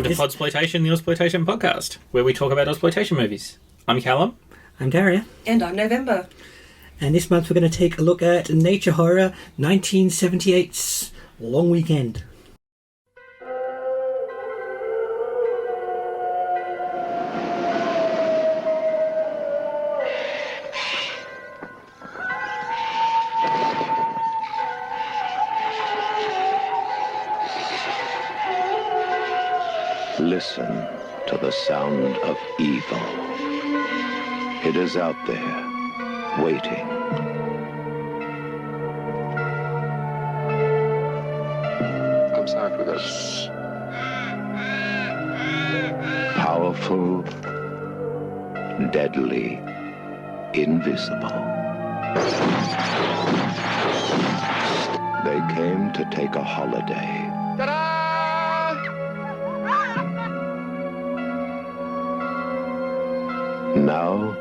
to Podsploitation, the Podsploitation podcast, where we talk about Podsploitation movies. I'm Callum. I'm Daria. And I'm November. And this month we're going to take a look at nature horror 1978's Long Weekend. Listen to the sound of evil. It is out there, waiting. I'm sorry for this. Powerful, deadly, invisible. They came to take a holiday. Ta-da! Now,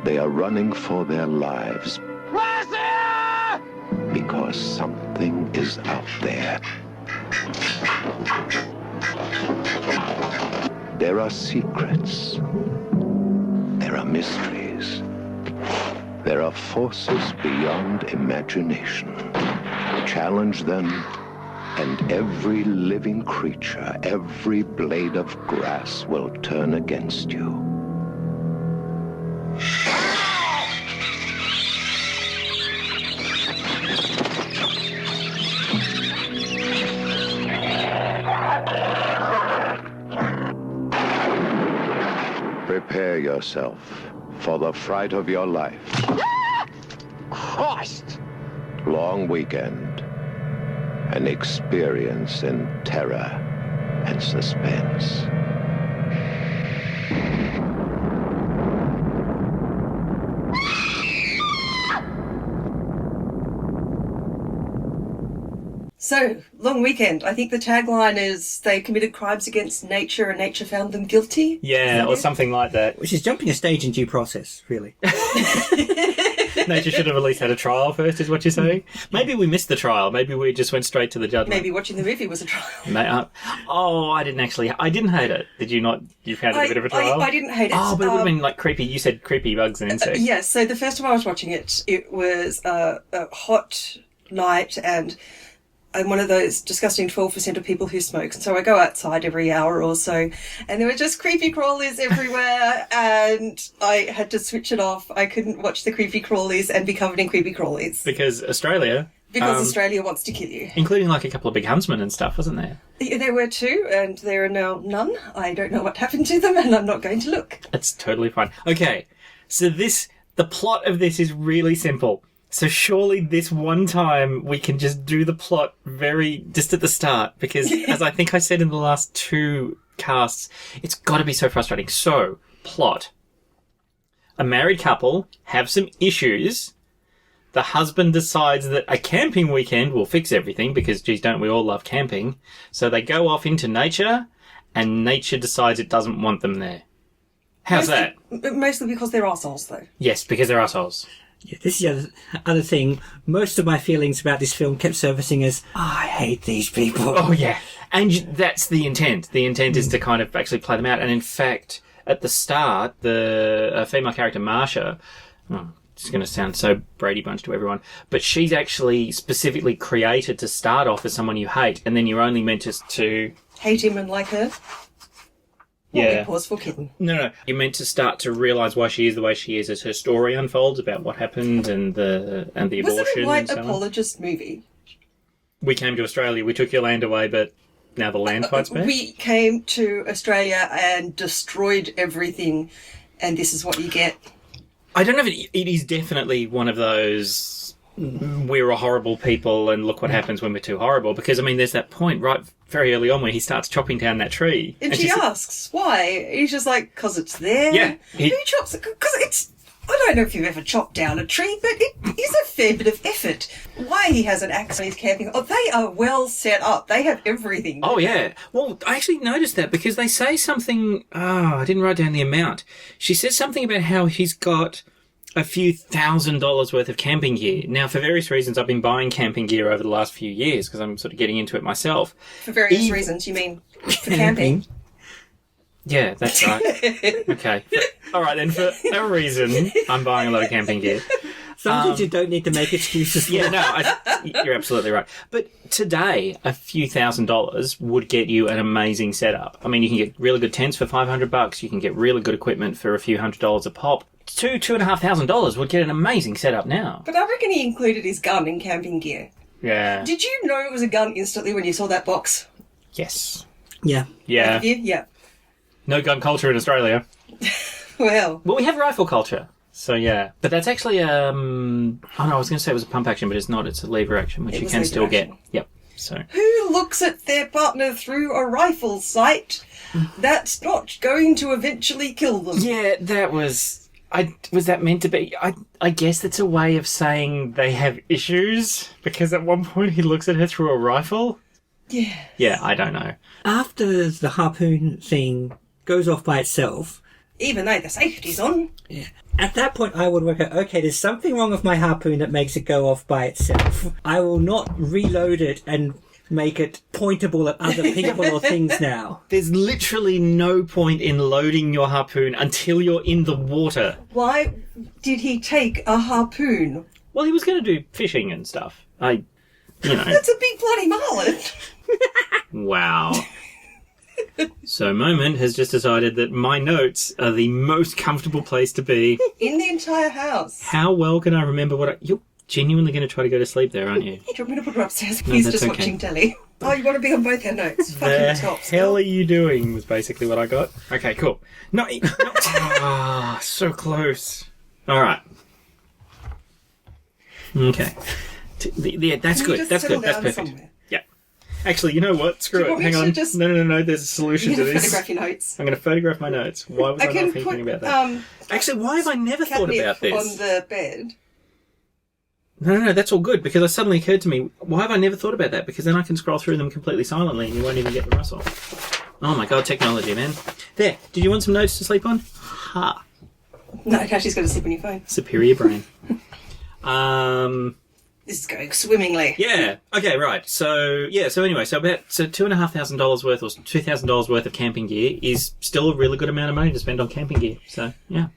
they are running for their lives. Because something is out there. There are secrets. There are mysteries. There are forces beyond imagination. Challenge them, and every living creature, every blade of grass will turn against you. Prepare yourself for the fright of your life. Christ! Long Weekend. An experience in terror and suspense. So, Long Weekend. I think the tagline is they committed crimes against nature and nature found them guilty. Yeah, or something like that. Which is jumping a stage in due process, really. Nature should have at least had a trial first, is what you're saying? Maybe we missed the trial. Maybe we just went straight to the judgment. Maybe watching the movie was a trial. I didn't hate it. Did you not? You found it a bit of a trial? I didn't hate it. Oh, but it would have been like creepy. You said creepy bugs and insects. Yes, so the first time I was watching it, it was a hot night and I'm one of those disgusting 12% of people who smoke. And so I go outside every hour or so and there were just creepy crawlies everywhere and I had to switch it off. I couldn't watch the creepy crawlies and be covered in creepy crawlies. Because Australia... Australia wants to kill you. Including like a couple of big huntsmen and stuff, wasn't there? There were two and there are now none. I don't know what happened to them and I'm not going to look. That's totally fine. Okay, so the plot of this is really simple. So surely this one time we can just do the plot just at the start, because as I think I said in the last two casts, it's got to be so frustrating. So, plot. A married couple have some issues. The husband decides that a camping weekend will fix everything, because, geez, don't we all love camping? So they go off into nature, and nature decides it doesn't want them there. How's that? Mostly because they're arseholes, though. Yes, because they're assholes. Yeah, this is the other thing. Most of my feelings about this film kept surfacing as, I hate these people. Oh, yeah. And that's the intent. The intent is to kind of actually play them out. And in fact, at the start, the female character, Marsha, it's going to sound so Brady Bunch to everyone, but she's actually specifically created to start off as someone you hate, and then you're only meant to... Hate him and like her? Yeah. Pause for kitten. No. You're meant to start to realise why she is the way she is as her story unfolds about what happened and the abortion. Was it a white and so apologist movie? We came to Australia, we took your land away, but now the land fights back? We came to Australia and destroyed everything, and this is what you get. I don't know if it is definitely one of those... we're a horrible people and look what happens when we're too horrible, because I mean there's that point right very early on where he starts chopping down that tree and she asks why. He's just like, because it's there. Yeah, who chops it? Because it's I don't know if you've ever chopped down a tree, but it is a fair bit of effort. Why he has an axe when he's camping? Oh, they are well set up. They have everything. Oh, yeah. Well, I actually noticed that because they say something... Oh, I didn't write down the amount. She says something about how he's got a few $1,000s worth of camping gear. Now, for various reasons, I've been buying camping gear over the last few years because I'm sort of getting into it myself. For various reasons, you mean for camping? Yeah, that's right. Okay. All right, then, for a reason, I'm buying a lot of camping gear. Sometimes you don't need to make excuses for. Yeah, no, you're absolutely right. But today, a few $1,000s would get you an amazing setup. I mean, you can get really good tents for $500. You can get really good equipment for a few $100s a pop. $2,500 would get an amazing setup now. But I reckon he included his gun in camping gear. Yeah. Did you know it was a gun instantly when you saw that box? Yes. Yeah. Yeah. Yeah. No gun culture in Australia. Well, we have rifle culture. So, yeah. But that's actually, oh no, I was going to say it was a pump action, but it's not. It's a lever action, which you can still get. Yep. So. Who looks at their partner through a rifle sight that's not going to eventually kill them? Yeah, that was... was that meant to be... I guess that's a way of saying they have issues, because at one point he looks at her through a rifle. Yeah. Yeah, I don't know. After the harpoon thing goes off by itself... Even though the safety's on. Yeah. At that point, I would work out, okay, there's something wrong with my harpoon that makes it go off by itself. I will not reload it and make it pointable at other people or things now. There's literally no point in loading your harpoon until you're in the water. Why did he take a harpoon? Well, he was going to do fishing and stuff. You know. That's a big bloody marlin. Wow. So Moment has just decided that my notes are the most comfortable place to be. In the entire house. How well can I remember what you're genuinely going to try to go to sleep there, aren't you? Do you want me to put her upstairs? He's that's just okay. watching telly. Oh, you want to be on both our notes? The Fucking top. hell are you doing was basically what I got. Okay, cool. No. Ah, so close. All right. Okay. Yeah, that's good. That's good. That's perfect. Somewhere? Yeah. Actually, you know what? Screw Do you it. want me Hang to on. just- No. There's a solution to You're this. photograph your notes. I'm going to photograph my notes. Why was I not thinking about that? Actually, why have I never thought about catnip this? on the bed. No, that's all good, because it suddenly occurred to me, why have I never thought about that? Because then I can scroll through them completely silently and you won't even get the rustle. Oh my god, technology, man. There, did you want some notes to sleep on? Ha. No, okay, she's going to sleep on your phone. Superior brain. This is going swimmingly. Yeah. Okay, right. So anyway, $2,500 worth or $2,000 worth of camping gear is still a really good amount of money to spend on camping gear. So, yeah.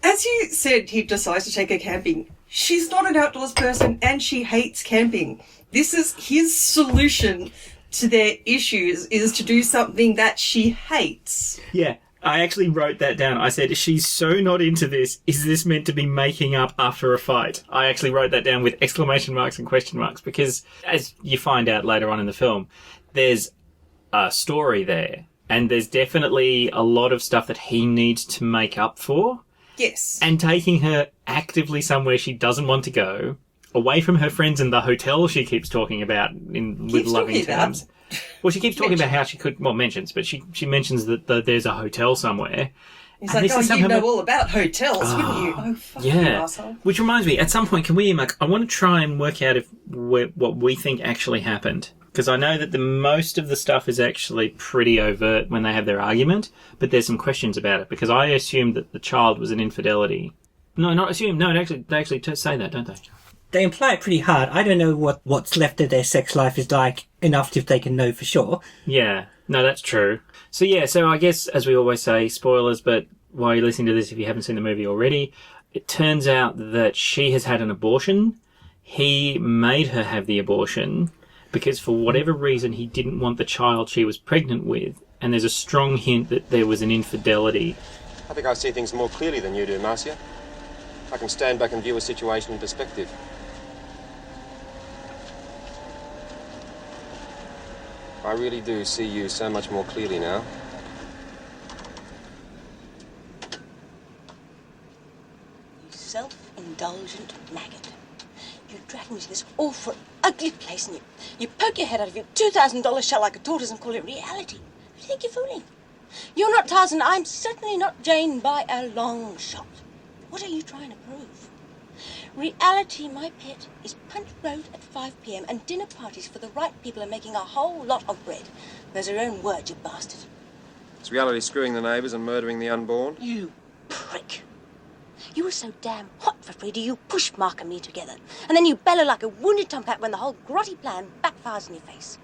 As you said, he decides to take her camping. She's not an outdoors person and she hates camping. This is his solution to their issues, is to do something that she hates. Yeah. I actually wrote that down. I said, she's so not into this. Is this meant to be making up after a fight? I actually wrote that down with exclamation marks and question marks because, as you find out later on in the film, there's a story there. And there's definitely a lot of stuff that he needs to make up for. Yes. And taking her actively somewhere she doesn't want to go, away from her friends in the hotel she keeps talking about with loving terms. Well, she keeps talking about how she could, mentions, but she mentions that there's a hotel somewhere. He's like, you'd know all about hotels, wouldn't you? Oh, fuck you, yeah. asshole. Which reminds me, at some point, can we, I want to try and work out what we think actually happened. Because I know that most of the stuff is actually pretty overt when they have their argument, but there's some questions about it. Because I assumed that the child was an infidelity. No, not assume. No, they actually say that, don't they? They imply it pretty hard. I don't know what's left of their sex life is like enough if they can know for sure. Yeah, no, that's true. So I guess, as we always say, spoilers, but while you're listening to this, if you haven't seen the movie already, it turns out that she has had an abortion. He made her have the abortion because for whatever reason he didn't want the child she was pregnant with, and there's a strong hint that there was an infidelity. I think I see things more clearly than you do, Marcia. I can stand back and view a situation in perspective. I really do see you so much more clearly now. You self-indulgent maggot. You drag me to this awful, ugly place and you poke your head out of your $2,000 shell like a tortoise and call it reality. Who do you think you're fooling? You're not Tarzan. I'm certainly not Jane by a long shot. What are you trying to prove? Reality, my pet, is Punch Road at 5 p.m. and dinner parties for the right people and making a whole lot of bread. Those are your own words, you bastard. Is reality screwing the neighbours and murdering the unborn? You prick. You were so damn hot for Freddy, you pushed Mark and me together. And then you bellow like a wounded tomcat when the whole grotty plan backfires in your face.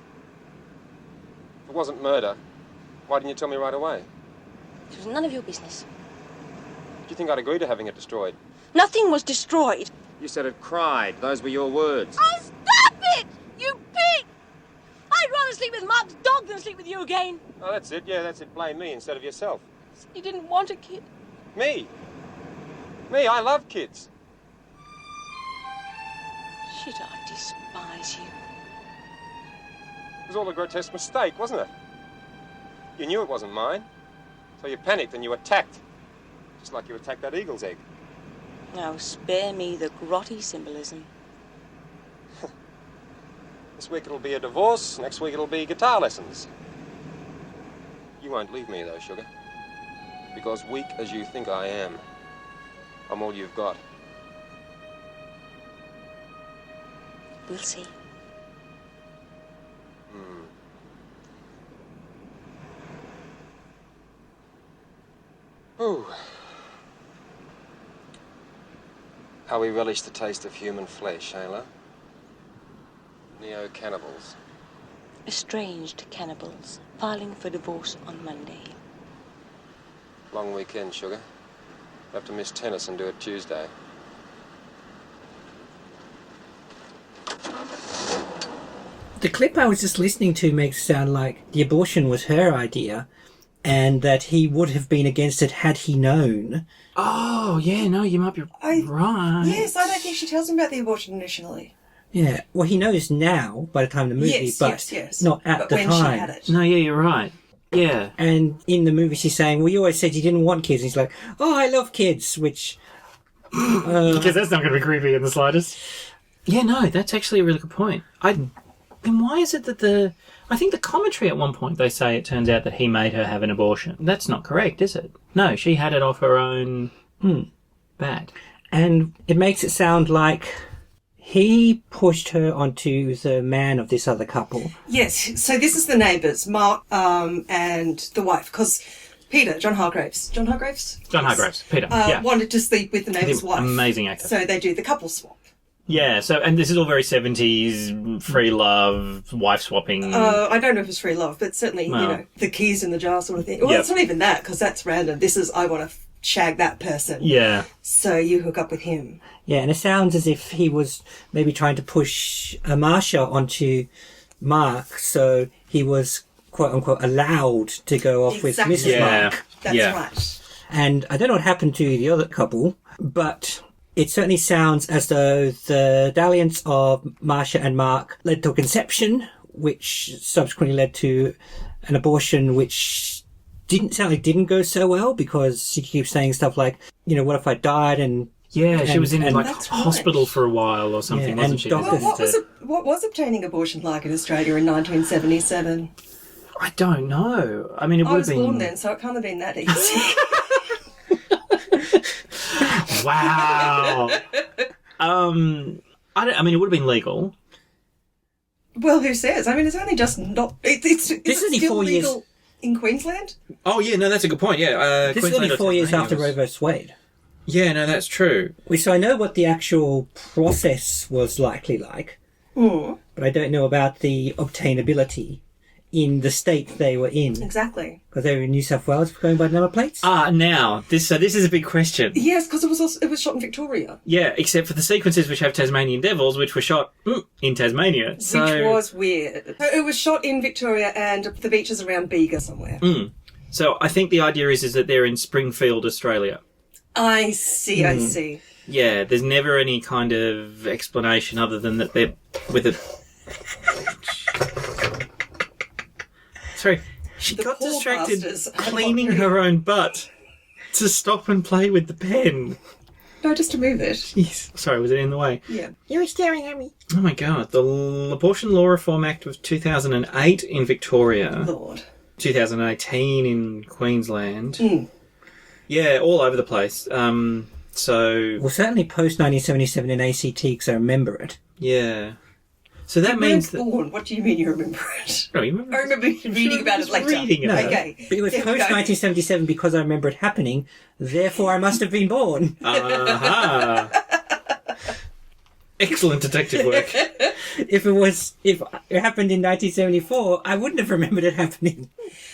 If it wasn't murder, Why didn't you tell me right away? It was none of your business. Do you think I'd agree to having it destroyed? Nothing was destroyed. You said it cried. Those were your words. Oh, stop it! You pig! I'd rather sleep with Mark's dog than sleep with you again. Oh, that's it. Yeah, that's it. Blame me instead of yourself. You didn't want a kid. Me? Me, I love kids. Shit, I despise you. It was all a grotesque mistake, wasn't it? You knew it wasn't mine. So you panicked and you attacked. Just like you attacked that eagle's egg. Now spare me the grotty symbolism. This week it'll be a divorce, next week it'll be guitar lessons. You won't leave me though, sugar. Because weak as you think I am, I'm all you've got. We'll see. Ooh. How we relish the taste of human flesh, Ayla. Neo-cannibals. Estranged cannibals filing for divorce on Monday. Long weekend, sugar. Have to miss tennis and do it Tuesday. The clip I was just listening to makes it sound like the abortion was her idea and that he would have been against it had he known. Oh, yeah, no, you might be right. Yes, I don't think she tells him about the abortion initially. Yeah, well, he knows now by the time of the movie, Yes, but not at but the when time. she had it. No, yeah, you're right. Yeah. And in the movie, she's saying, well, you always said you didn't want kids. And he's like, oh, I love kids, which... Because that's not going to be creepy in the slightest. Yeah, no, that's actually a really good point. Then why is it that I think the commentary at one point, they say it turns out that he made her have an abortion. That's not correct, is it? No, she had it off her own bat. And it makes it sound like he pushed her onto the man of this other couple. Yes, so this is the neighbours, Mark and the wife, because Peter, John Hargreaves, Peter, yeah. wanted to sleep with the neighbour's wife. Amazing actor. So they do the couple swap. Yeah, so, and this is all very 70s, free love, wife swapping. I don't know if it's free love, but certainly, Well. you know, the keys in the jar sort of thing. Well, Yep. it's not even that, because that's random. This is, I want to shag that person. Yeah. So you hook up with him. Yeah, and it sounds as if he was maybe trying to push Marsha onto Mark, so he was, quote-unquote, allowed to go off Exactly. with Mrs. Yeah. Mark. That's Yeah. right. And I don't know what happened to the other couple, but it certainly sounds as though the dalliance of Marsha and Mark led to a conception, which subsequently led to an abortion, which didn't go so well, because she keeps saying stuff like, you know, what if I died? And Yeah, she was in and- like That's right. hospital for a while or something, Yeah, wasn't and she? doctors- Well, what was obtaining abortion like in Australia in 1977? I don't know. I mean, it I would was have been... born then, so it can't have been that easy. Wow. I mean, it would have been legal. Well, who says? I mean, it's only just not... It's This is only still 4 years- legal in Queensland? Oh, yeah, no, that's a good point, yeah. this is only 4 years after Roe vs. Wade. Yeah, no, that's true. So I know what the actual process was likely like, but I don't know about the obtainability in the state they were in. Exactly. Because they were in New South Wales going by number plates. Now, this is a big question. Yes, because it was shot in Victoria. Yeah, except for the sequences which have Tasmanian devils, which were shot in Tasmania. So, Which was weird. So it was shot in Victoria and the beaches around Bega somewhere. so I think the idea is that they're in Springfield, Australia. I see. Yeah, there's never any kind of explanation other than that they're with a... Sorry, she The got poor distracted bastards. cleaning her own butt to stop and play with the pen. No, just to move it. Jeez. Sorry, was it in the way? Yeah. You were staring at me. Oh my god, the Abortion Law Reform Act of 2008 in Victoria, Lord. 2018 in Queensland. Yeah, all over the place. So, Well, certainly post 1977 in ACT, because I remember it. yeah. So that You means weren't that... born. What do you mean you remember it? Oh, you remember? I remember reading about it later. Reading about it. Okay. But it was There post we go. 1977 because I remember it happening, therefore I must have been born. Aha! Excellent detective work. if it happened in 1974, I wouldn't have remembered it happening.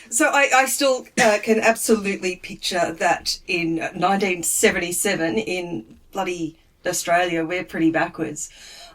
So I still can absolutely picture that in 1977 in bloody Australia, we're pretty backwards.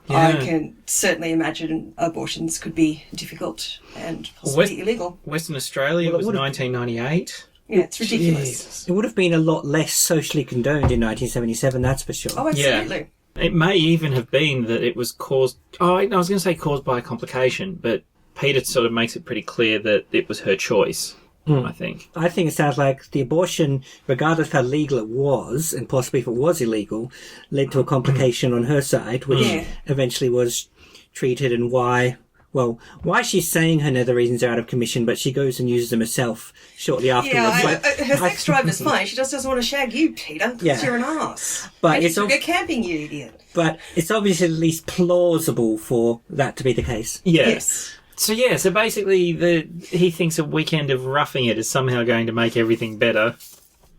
Yeah. I can certainly imagine abortions could be difficult and possibly illegal. Western Australia was 1998. Yeah, it's ridiculous. Jesus. It would have been a lot less socially condoned in 1977, that's for sure. Oh, absolutely. It may even have been that it was caused... Oh, I was going to say caused by a complication, but Peter sort of makes it pretty clear that it was her choice, I think. I think it sounds like the abortion, regardless of how legal it was, and possibly if it was illegal, led to a complication on her side, which eventually was treated, and why she's saying her nether reasons are out of commission, but she goes and uses them herself shortly afterwards. Her sex drive is fine. She just doesn't want to shag you, Peter, because you're an ass. But it's go camping, you idiot. But it's obviously at least plausible for that to be the case. Yeah. Yes. So basically he thinks a weekend of roughing it is somehow going to make everything better.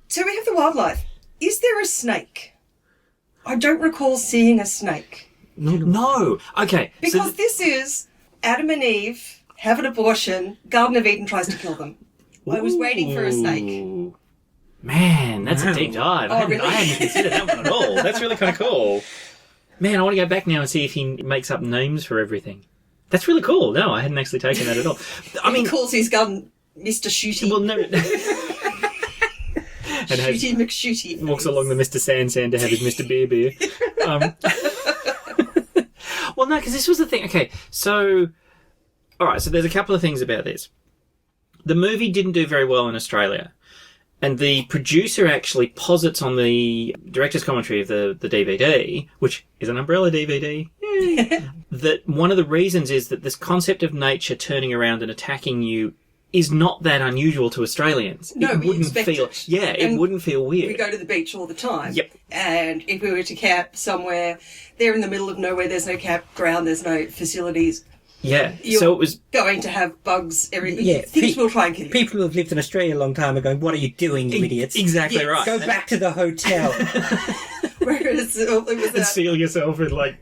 So we have the wildlife. Is there a snake? I don't recall seeing a snake. No. Okay. Because this is Adam and Eve have an abortion, Garden of Eden tries to kill them. I was waiting for a snake. Man, that's a deep dive. Oh, really? I hadn't considered that one at all. That's really kind of cool. Man, I want to go back now and see if he makes up names for everything. That's really cool. No, I hadn't actually taken that at all. I mean, he calls his gun Mr. Shooty. Well, no. Shooty McShooty. Walks along the Mr. Sand to have his Mr. Beer. Well, no, because this was the thing. Okay, so... All right, so there's a couple of things about this. The movie didn't do very well in Australia. And the producer actually posits on the director's commentary of the DVD, which is an umbrella DVD, that one of the reasons is that this concept of nature turning around and attacking you is not that unusual to Australians. No, it we wouldn't expect feel, it. Yeah, it And wouldn't feel weird. We go to the beach all the time. Yep. And if we were to camp somewhere, they're in the middle of nowhere, there's no campground, there's no facilities. Yeah, You're so it was... going to have bugs, everything. Yeah, Things will try and kill you. People who have lived in Australia a long time are going, what are you doing, you idiots? Exactly Yes. right. Go back to the hotel. Whereas it was And seal yourself in, like,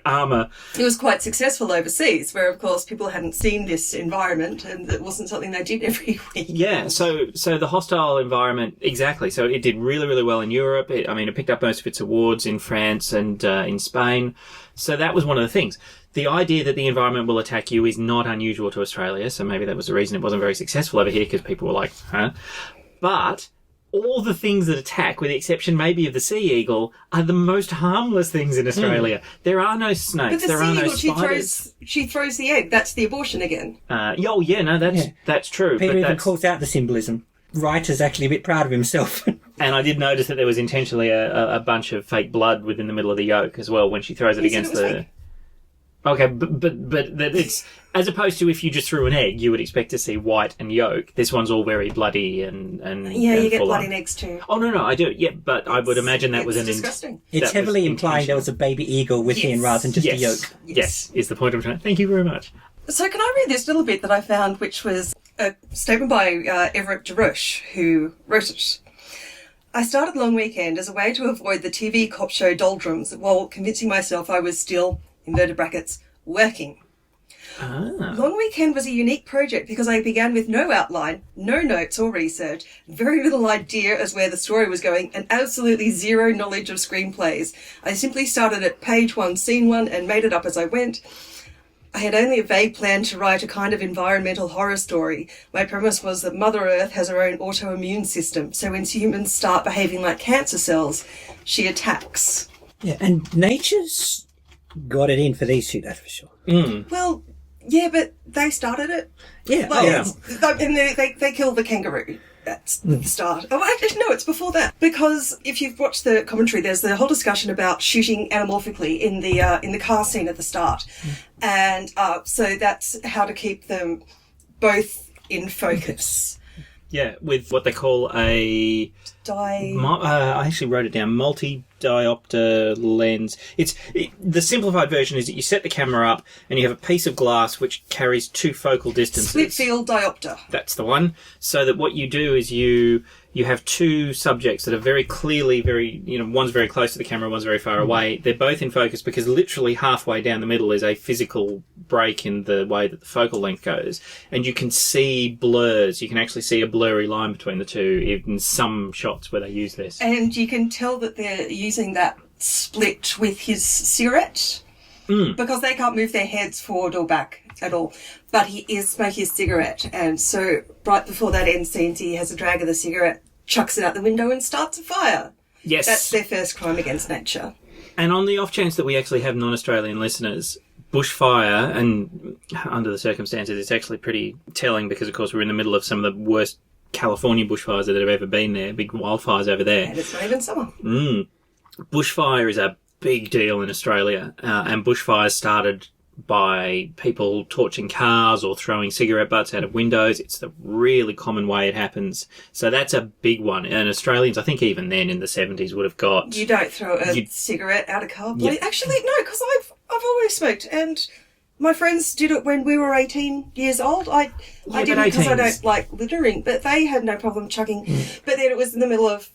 armour. it was quite successful overseas, where, of course, people hadn't seen this environment and it wasn't something they did every week. Yeah, so the hostile environment, exactly. So it did really, really well in Europe. It picked up most of its awards in France and in Spain. So that was one of the things. The idea that the environment will attack you is not unusual to Australia, so maybe that was the reason it wasn't very successful over here, because people were like, huh? But all the things that attack, with the exception maybe of the sea eagle, are the most harmless things in Australia. There are no But snakes, the there are sea no eagle, spiders. she throws the egg. That's the abortion again. That's true. Peter but even that's... calls out the symbolism. Writer's actually a bit proud of himself. And I did notice that there was intentionally a bunch of fake blood within the middle of the yolk as well when she throws it against the... Fake. Okay, but that it's... As opposed to if you just threw an egg, you would expect to see white and yolk. This one's all very bloody and Yeah, you get full blood on. in eggs too. Oh, no, I do. Yeah, but I would imagine that was an... disgusting. It's that heavily was implying there was a baby eagle within rather than just a yolk. Yes, is the point I'm trying... Thank you very much. So can I read this little bit that I found, which was a statement by Everett Roche, who wrote it. I started Long Weekend as a way to avoid the TV cop show doldrums while convincing myself I was still, inverted brackets, working. Long Weekend was a unique project because I began with no outline, no notes or research, very little idea as where the story was going, and absolutely zero knowledge of screenplays. I simply started at page 1, scene 1, and made it up as I went. I had only a vague plan to write a kind of environmental horror story. My premise was that Mother Earth has her own autoimmune system, so when humans start behaving like cancer cells, she attacks. Yeah, and nature's got it in for these two, that's for sure. Well, yeah, but they started it. Yeah, Well, and they killed the kangaroo. That's the start. Oh, actually, no, it's before that. Because if you've watched the commentary, there's the whole discussion about shooting anamorphically in the car scene at the start. And so that's how to keep them both in focus. Yeah, with what they call a... I actually wrote it down. Multi-diopter lens. The simplified version is that you set the camera up and you have a piece of glass which carries two focal distances. Split field diopter. That's the one. So that what you do is you you have two subjects that are very clearly one's very close to the camera, one's very far away. They're both in focus because literally halfway down the middle is a physical break in the way that the focal length goes. And you can see blurs. You can actually see a blurry line between the two in some shots where they use this. And you can tell that they're using that split with his cigarette because they can't move their heads forward or back at all. But he is smoking a cigarette, and so right before that end scene, he has a drag of the cigarette, chucks it out the window and starts a fire. Yes. That's their first crime against nature. And on the off chance that we actually have non-Australian listeners, bushfire, and under the circumstances, it's actually pretty telling because, of course, we're in the middle of some of the worst California bushfires that have ever been there, big wildfires over there. And it's not even summer. Bushfire is a big deal in Australia, and bushfires started by people torching cars or throwing cigarette butts out of windows. It's the really common way it happens. So that's a big one. And Australians, I think even then in the 70s, would have got... You don't throw a cigarette out a car. Yeah. Actually, no, because I've always smoked, and my friends did it when we were 18 years old. I didn't because I don't like littering, but they had no problem chucking. But then it was in the middle of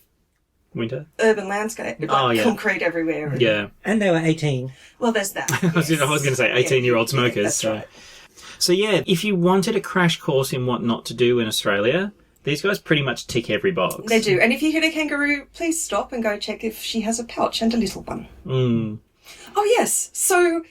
winter urban landscape, concrete everywhere. Yeah. And they were 18. Well, there's that. I was going to say 18-year-old smokers. Yeah, that's right. So yeah, if you wanted a crash course in what not to do in Australia, these guys pretty much tick every box. They do. And if you hit a kangaroo, please stop and go check if she has a pouch and a little one. Oh, yes. So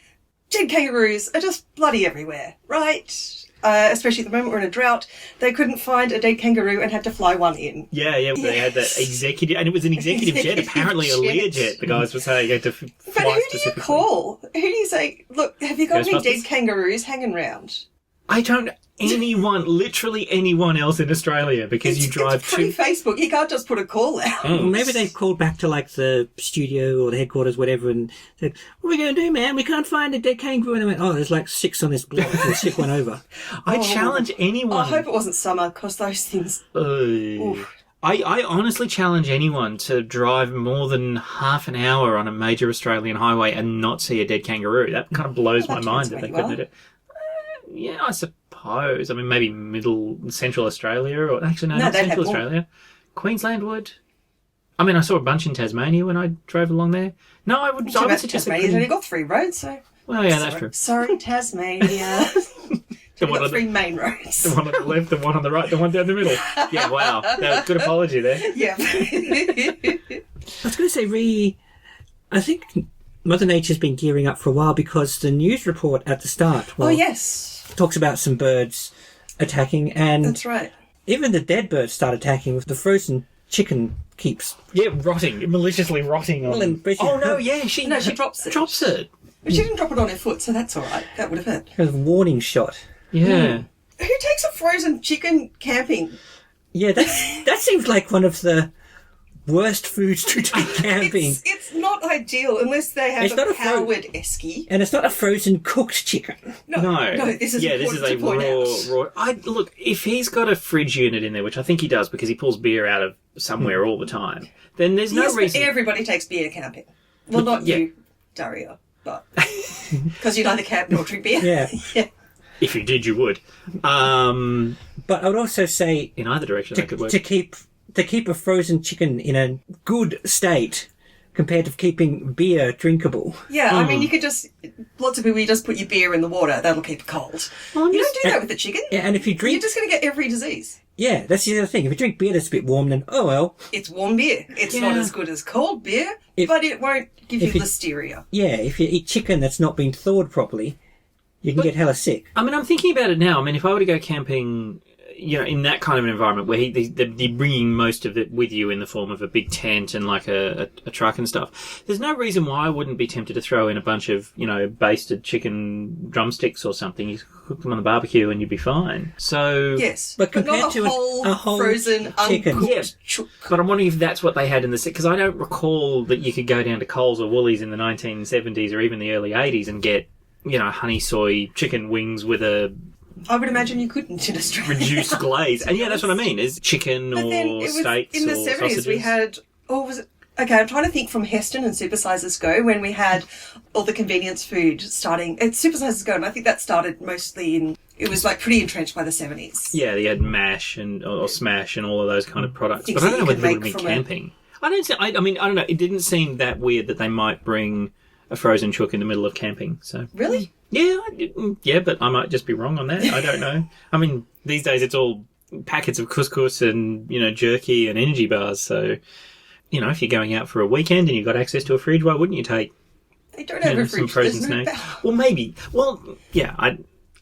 dead kangaroos are just bloody everywhere, right? Especially at the moment we're in a drought. They couldn't find a dead kangaroo and had to fly one in. Yeah. They had that executive, and it was an executive jet, apparently a Learjet. The guys were saying you had to fly But who do you specifically. call? Who do you say, look, have you got any dead kangaroos hanging around? I don't... literally anyone else in Australia, because you drive it's pre-Facebook. You can't just put a call out. Well, maybe they've called back to like the studio or the headquarters, whatever, and said, "What are we going to do, man? We can't find a dead kangaroo." And they went, "Oh, there's like 6 on this block. We'll stick one over." I challenge anyone. I hope it wasn't summer, because those things... I honestly challenge anyone to drive more than half an hour on a major Australian highway and not see a dead kangaroo. That kind of blows my mind that they couldn't do it. Yeah, I suppose. I mean, maybe central Australia, or actually, no, not central Australia. Queensland would. I mean, I saw a bunch in Tasmania when I drove along there. No, I would suggest Tasmania's only got 3 roads, so... Well, yeah, that's true. Sorry, Tasmania. We've got 3 main roads. The one on the left, the one on the right, the one down the middle. Yeah, wow. Good apology there. Yeah. I was going to say, I think Mother Nature's been gearing up for a while, because the news report at the start... talks about some birds attacking, and that's right. Even the dead birds start attacking. With the frozen chicken keeps maliciously rotting on. She drops it. But she didn't drop it on her foot, so that's all right. That would have hurt. A warning shot. Yeah. Who takes a frozen chicken camping? Yeah, that seems like one of the worst foods to take camping. It's not ideal unless they have a Howard esky. And it's not a frozen cooked chicken. No, this is a raw. Look, if he's got a fridge unit in there, which I think he does because he pulls beer out of somewhere all the time, then there's no reason. But everybody takes beer camping. Well, not you, Daria, but because you neither camp nor drink beer. Yeah. If you did, you would. But I would also say in either direction that could work. To keep a frozen chicken in a good state compared to keeping beer drinkable. Yeah, I mean, you could lots of people, you just put your beer in the water, that'll keep it cold. You don't do that with the chicken. Yeah, and if you drink... You're just going to get every disease. Yeah, that's the other thing. If you drink beer that's a bit warm, then, oh well. It's warm beer. It's not as good as cold beer, but it won't give you listeria. Yeah, if you eat chicken that's not been thawed properly, you can get hella sick. I mean, I'm thinking about it now. I mean, if I were to go camping... in that kind of an environment where they're bringing most of it with you in the form of a big tent and like a truck and stuff, there's no reason why I wouldn't be tempted to throw in a bunch of, basted chicken drumsticks or something. You cook them on the barbecue and you'd be fine. So... Yes, but compared not to a whole frozen, chicken. Uncooked but I'm wondering if that's what they had in the... Because I don't recall that you could go down to Coles or Woolies in the 1970s or even the early 80s and get, honey soy chicken wings with a... I would imagine you couldn't in Australia. Reduced glaze. And that's what I mean, is chicken or steaks or sausages. In the 70s we had... was it... Okay, I'm trying to think from Heston and Supersizers Go, when we had all the convenience food starting... Supersizers Go, and I think that started mostly in it was like pretty entrenched by the 70s. Yeah, they had MASH or Smash and all of those kind of products. Things But I don't know that you whether they could would be make from camping. I mean, I don't know. It didn't seem that weird that they might bring a frozen chook in the middle of camping. So Really? yeah, but I might just be wrong on that. I don't know. I mean, these days it's all packets of couscous and, jerky and energy bars. So, if you're going out for a weekend and you've got access to a fridge, why wouldn't you take They don't have a fridge. some frozen There's no snacks? power. Well, maybe. Well, yeah,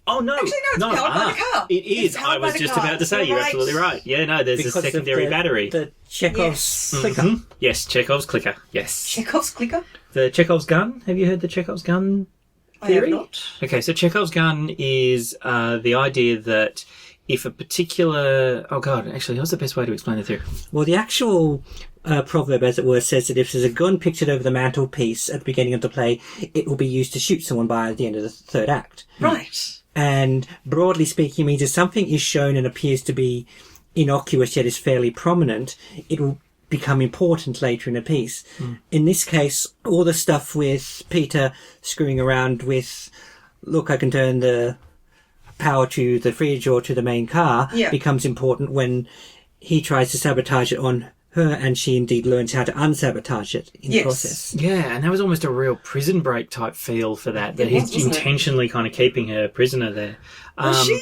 Oh, no. Actually, no, it's powered by the car. It is. It's powered I was by the just car. about to say, you're Right. absolutely right. Yeah, no, there's Because a of secondary battery. The Chekhov's Yes. clicker. Mhm. Yes, Chekhov's clicker. Yes. Chekhov's clicker? The Chekhov's gun. Have you heard the Chekhov's gun I have theory? not. Okay, so Chekhov's gun is the idea that if a particular... Oh, God, actually, what's the best way to explain the theory? Well, the actual proverb, as it were, says that if there's a gun pictured over the mantelpiece at the beginning of the play, it will be used to shoot someone by the end of the third act. Right. And broadly speaking, means if something is shown and appears to be innocuous yet is fairly prominent, it will become important later in a piece. In this case, all the stuff with Peter screwing around with, look, I can turn the power to the fridge or to the main car, becomes important when he tries to sabotage it on her, and she indeed learns how to unsabotage it in the process. Yeah, and there was almost a real Prison Break type feel for that It was, he's wasn't it? intentionally kind of keeping her prisoner there. Well, she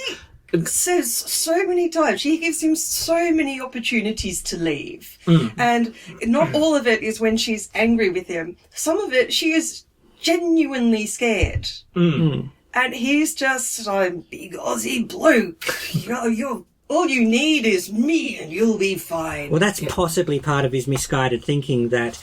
says so many times, she gives him so many opportunities to leave. And not all of it is when she's angry with him. Some of it, she is genuinely scared. And he's just, I'm a big Aussie bloke. You're all you need is me and you'll be fine. Well, that's possibly part of his misguided thinking, that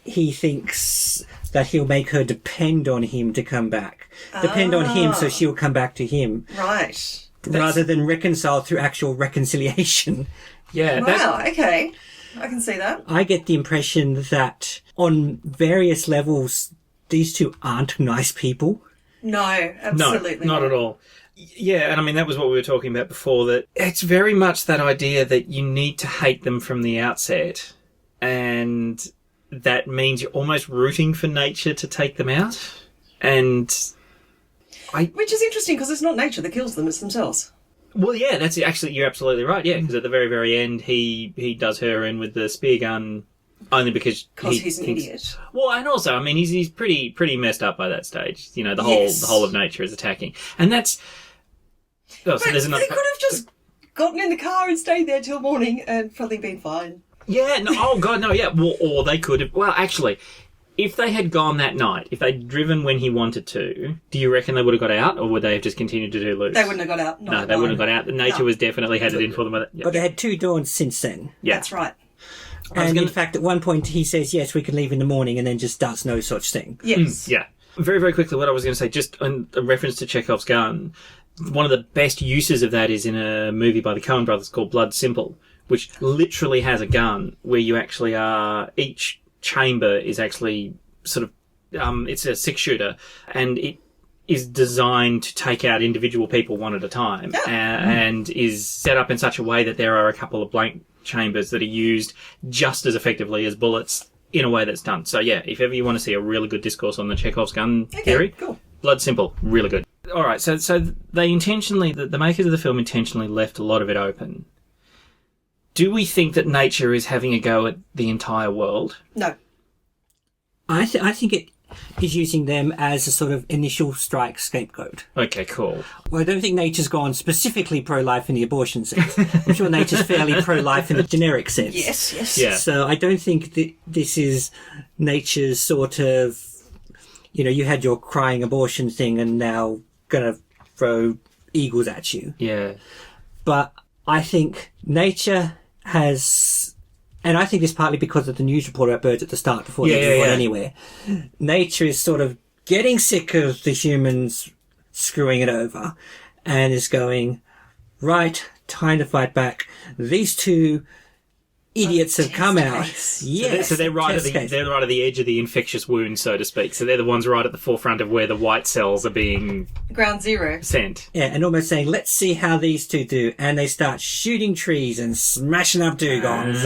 he thinks that he'll make her depend on him to come back. Depend on him so she'll come back to him. Right. Rather than reconcile through actual reconciliation. Yeah, Wow, okay. I can see that. I get the impression that on various levels, these two aren't nice people. No, absolutely not at all. Yeah, and I mean, that was what we were talking about before, that it's very much that idea that you need to hate them from the outset, and that means you're almost rooting for nature to take them out. And Which is interesting because it's not nature that kills them, it's themselves. well, yeah, that's actually, you're absolutely right, yeah, because at the very, very end, he does her in with the spear gun only because He's an idiot. Well, and also, I mean, he's pretty messed up by that stage. The Yes. whole of nature is attacking, and that's. Oh, so But there's another. they could have just gotten in the car and stayed there till morning and probably been fine. Yeah. No, oh God, no. Yeah. Well, or they could have. Well, actually, if they had gone that night, if they'd driven when he wanted to, do you reckon they would have got out, or would they have just continued to do loops? They wouldn't have got out. No, they wouldn't have got out. The nature was definitely headed in for them. Yeah. But they had 2 dawns since then. Yeah. That's right. And in fact, at one point he says, yes, we can leave in the morning, and then just does no such thing. Yes. Yeah. Very, very quickly, what I was going to say, just in reference to Chekhov's gun, one of the best uses of that is in a movie by the Coen brothers called Blood Simple, which literally has a gun where you actually are, each chamber is actually sort of, it's a 6-shooter, and it is designed to take out individual people one at a time, and is set up in such a way that there are a couple of blank chambers that are used just as effectively as bullets in a way that's done. So yeah, if ever you want to see a really good discourse on the Chekhov's gun theory, cool. Blood Simple, really good. All right, so they intentionally, the makers of the film intentionally left a lot of it open. Do we think that nature is having a go at the entire world? No. I think it is using them as a sort of initial strike scapegoat. Okay, cool. Well, I don't think nature's gone specifically pro-life in the abortion sense. I'm sure nature's fairly pro-life in the generic sense. Yes. Yeah. So I don't think that this is nature's sort of, you had your crying abortion thing and now gonna throw eagles at you. Yeah. But I think nature has, and I think it's partly because of the news report about birds at the start before they got anywhere. Nature is sort of getting sick of the humans screwing it over and is going, right, time to fight back. These 2 idiots have come out. Yes. So they're right at the edge of the infectious wound, so to speak. So they're the ones right at the forefront of where the white cells are being Ground zero. sent. Yeah, and almost saying, let's see how these 2 do. And they start shooting trees and smashing up dugongs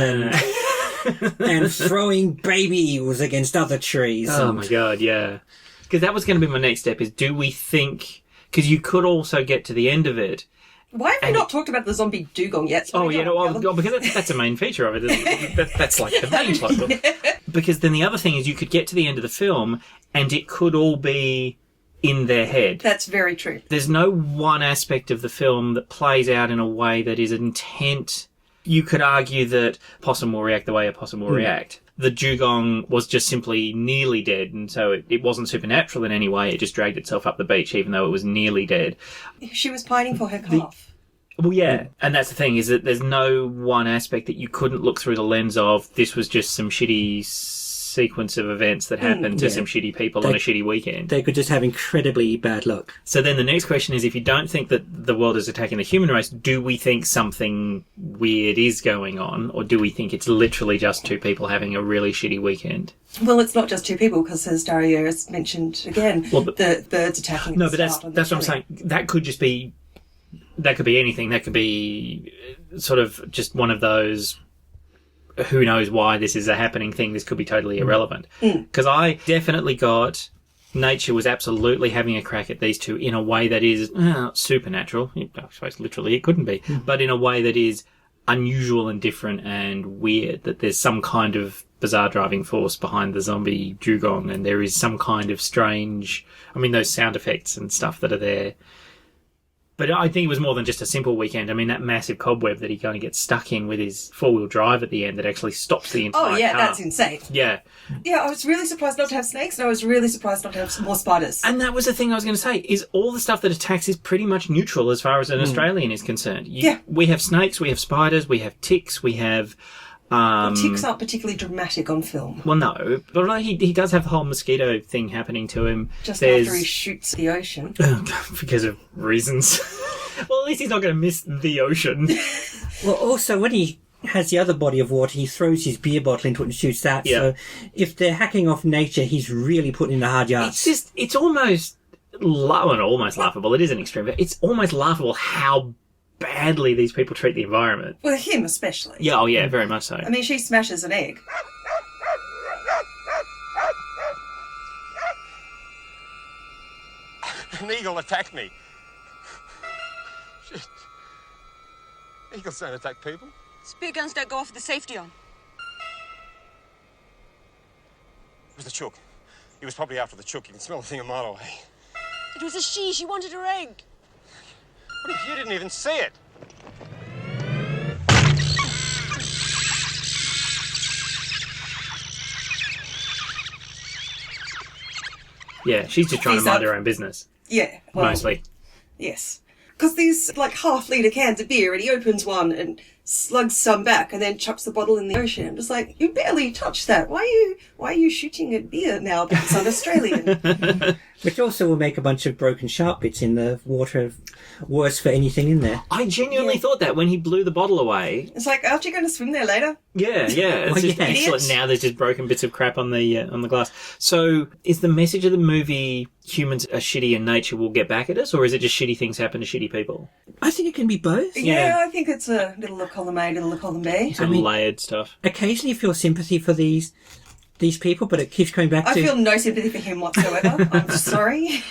and throwing baby eagles against other trees. Oh my God, yeah. Because that was going to be my next step, is do we think... Because you could also get to the end of it. Why have we not talked about the zombie dugong yet? Oh, yeah, because that's a main feature of it. That's like the main plot. Yeah. Because then the other thing is you could get to the end of the film and it could all be in their head. That's very true. There's no one aspect of the film that plays out in a way that is intent. You could argue that possum will react the way a possum will react. The dugong was just simply nearly dead, and so it wasn't supernatural in any way. It just dragged itself up the beach, even though it was nearly dead. She was pining for her calf. Well, yeah, and that's the thing, is that there's no one aspect that you couldn't look through the lens of, this was just some shitty sequence of events that happened to some shitty people on a shitty weekend. They could just have incredibly bad luck. So then the next question is, if you don't think that the world is attacking the human race, do we think something weird is going on, or do we think it's literally just two people having a really shitty weekend? Well, it's not just two people, because as Dario has mentioned again, the birds attacking. No, but that's what I'm saying. That could just be... That could be anything. That could be sort of just one of those who knows why this is a happening thing. This could be totally irrelevant. Because I definitely got nature was absolutely having a crack at these two in a way that is supernatural. I suppose literally it couldn't be. But in a way that is unusual and different and weird, that there's some kind of bizarre driving force behind the zombie dugong, and there is some kind of strange... I mean, those sound effects and stuff that are there... But I think it was more than just a simple weekend. I mean, that massive cobweb that he kind of gets stuck in with his four-wheel drive at the end that actually stops the entire car. That's insane. Yeah. Yeah, I was really surprised not to have snakes, and I was really surprised not to have some more spiders. And that was the thing I was going to say, is all the stuff that attacks is pretty much neutral as far as an Australian is concerned. We have snakes, we have spiders, we have ticks, we have... ticks aren't particularly dramatic on film. Well, no, but he does have the whole mosquito thing happening to him. Just after he shoots the ocean. Because of reasons. Well, at least he's not going to miss the ocean. Well, also, when he has the other body of water, he throws his beer bottle into it and shoots that. Yeah. So if they're hacking off nature, he's really putting in the hard yards. It's almost... almost laughable. It is an extreme, but it's almost laughable how badly these people treat the environment. Well, him especially. Yeah, oh yeah, very much so. I mean, she smashes an egg. An eagle attacked me. Shit. Eagles don't attack people. Spear guns don't go off with the safety on. It was the chook. He was probably after the chook. You can smell the thing a mile away. It was a she wanted her egg. What if you didn't even see it? Yeah, she's just trying to mind her own business. Yeah. Well, mostly. Yes. Because these, like, half-litre cans of beer, and he opens one and slugs some back and then chucks the bottle in the ocean. It's like, you barely touched that. Why are you shooting at beer now because I'm Australian? Which also will make a bunch of broken sharp bits in the water worse for anything in there. I genuinely thought that when he blew the bottle away. It's like, aren't you going to swim there later? Yeah. It's just excellent. Now there's just broken bits of crap on the glass. So is the message of the movie humans are shitty and nature will get back at us, or is it just shitty things happen to shitty people? I think it can be both. Yeah, I think it's a little of column A, little of column B. Some layered stuff. Occasionally you feel sympathy for these people, but it keeps coming back to... I feel no sympathy for him whatsoever. I'm sorry.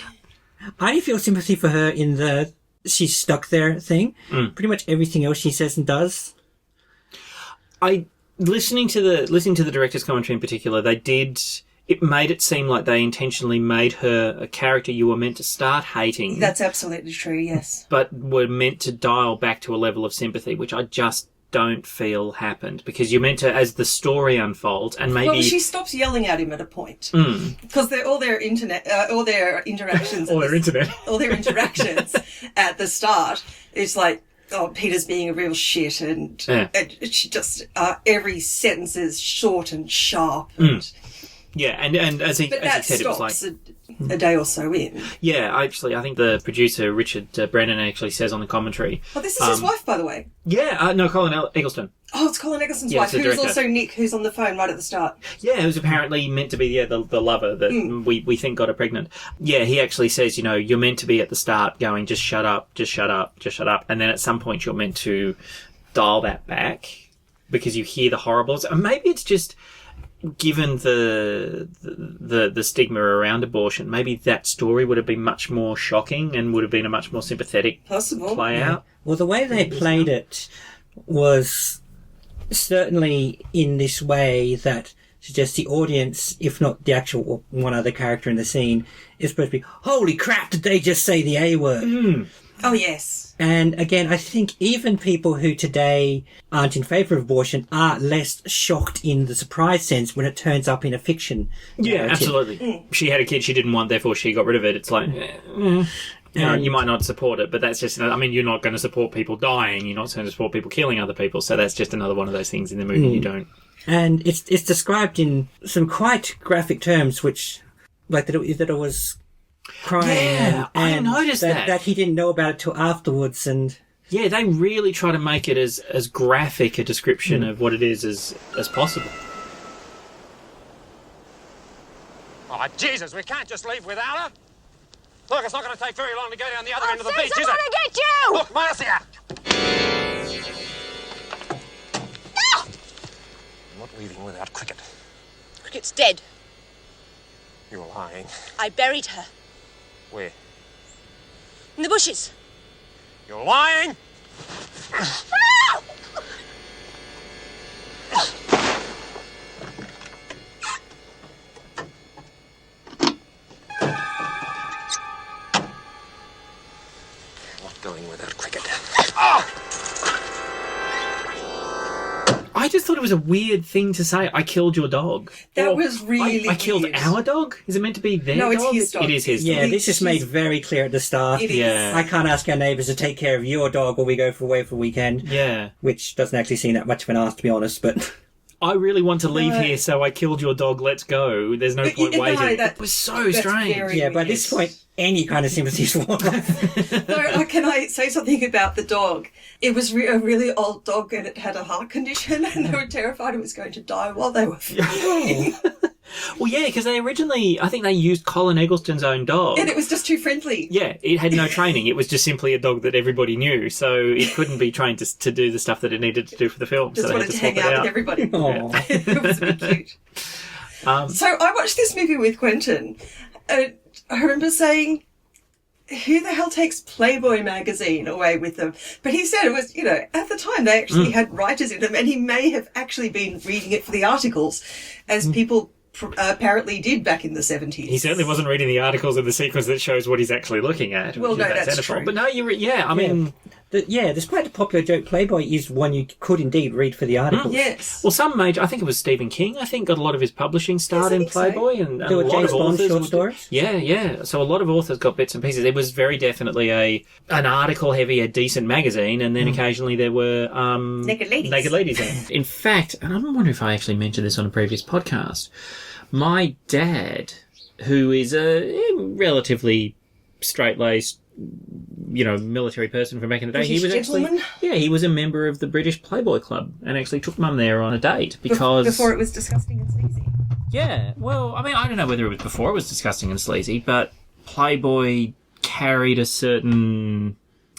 I only feel sympathy for her in the she's stuck there thing. Pretty much everything else she says and does. Listening to the director's commentary in particular, it made it seem like they intentionally made her a character you were meant to start hating. That's absolutely true, yes. But were meant to dial back to a level of sympathy, which I just don't feel happened, because you're meant to, as the story unfolds, and maybe... Well, she stops yelling at him at a point. Because all their interactions at the start, it's like, oh, Peter's being a real shit, and she just, every sentence is short and sharp. And, yeah, and as he said, it was like... a day or so in. Yeah, I think the producer, Richard Brennan, actually says on the commentary... Oh, this is his wife, by the way. Yeah, no, Colin Eggleston. Oh, it's Colin Eggleston's wife, who is also Nick, who's on the phone right at the start. Yeah, it was apparently meant to be the lover that we think got her pregnant. Yeah, he actually says, you're meant to be at the start going, just shut up, just shut up, just shut up. And then at some point you're meant to dial that back because you hear the horribles. And maybe it's just... given the stigma around abortion, maybe that story would have been much more shocking and would have been a much more sympathetic play out. Well, the way they played it was certainly in this way that suggests the audience, if not the actual one other character in the scene, is supposed to be, holy crap, did they just say the A word? Mm. Oh, yes. And again, I think even people who today aren't in favour of abortion are less shocked in the surprise sense when it turns up in a fiction narrative. Absolutely. She had a kid she didn't want, therefore she got rid of it. It's like, you might not support it, but that's just, I mean, you're not going to support people dying. You're not going to support people killing other people. So that's just another one of those things in the movie you don't. And it's described in some quite graphic terms, which, like, that it was crying. Yeah, I and noticed that. That he didn't know about it till afterwards, and... Yeah, they really try to make it as graphic a description of what it is as possible. Oh, Jesus, we can't just leave without her. Look, it's not going to take very long to go down the other end of the beach, is it? I'm to get you! Look, Marcia! I'm not leaving without Cricket. Cricket's dead. You're lying. I buried her. Where? In the bushes. You're lying! Not going without Cricket. I just thought it was a weird thing to say, I killed your dog. That was really I killed weird. our dog? Is it meant to be their No, dog? it's his dog. It is his Yeah, dog. this is made very clear at the start. It is. Yeah. I can't ask our neighbours to take care of your dog while we go away for a weekend. Yeah. Which doesn't actually seem that much of an ask, to be honest, but... I really want to leave No. here, so I killed your dog, let's go. There's no point No, waiting. that- It was so that's strange. very Yeah, by this point, any kind of sympathy is worn off. No, can I say something about the dog? It was a really old dog and it had a heart condition and they were terrified it was going to die while they were filming. Well, yeah, because they originally, I think they used Colin Eggleston's own dog. And it was just too friendly. Yeah, it had no training. It was just simply a dog that everybody knew, so it couldn't be trained to do the stuff that it needed to do for the film. Just so they wanted had to hang swap it out with everybody. Aw. It was a bit cute. So I watched this movie with Quentin. I remember saying, who the hell takes Playboy magazine away with them? But he said it was, at the time they actually had writers in them and he may have actually been reading it for the articles as people apparently did back in the 70s. He certainly wasn't reading the articles in the sequence that shows what he's actually looking at. Well, which is no, that that's centerfold. true. But no, I mean... Despite the popular joke, Playboy is one you could indeed read for the articles. Yes. Well, some major... I think it was Stephen King, got a lot of his publishing start I in think so. Playboy. And There were a lot James of Bond authors short would- stories? Yeah. So a lot of authors got bits and pieces. It was very definitely an article-heavy, a decent magazine, and then occasionally there were... Naked ladies. Naked ladies in it. In fact, and I'm wondering if I actually mentioned this on a previous podcast, my dad, who is a relatively straight-laced, military person from back in the day, British he was gentleman? he was a member of the British Playboy Club and actually took Mum there on a date because... Before it was disgusting and sleazy. Yeah, well, I mean, I don't know whether it was before it was disgusting and sleazy, but Playboy carried a certain...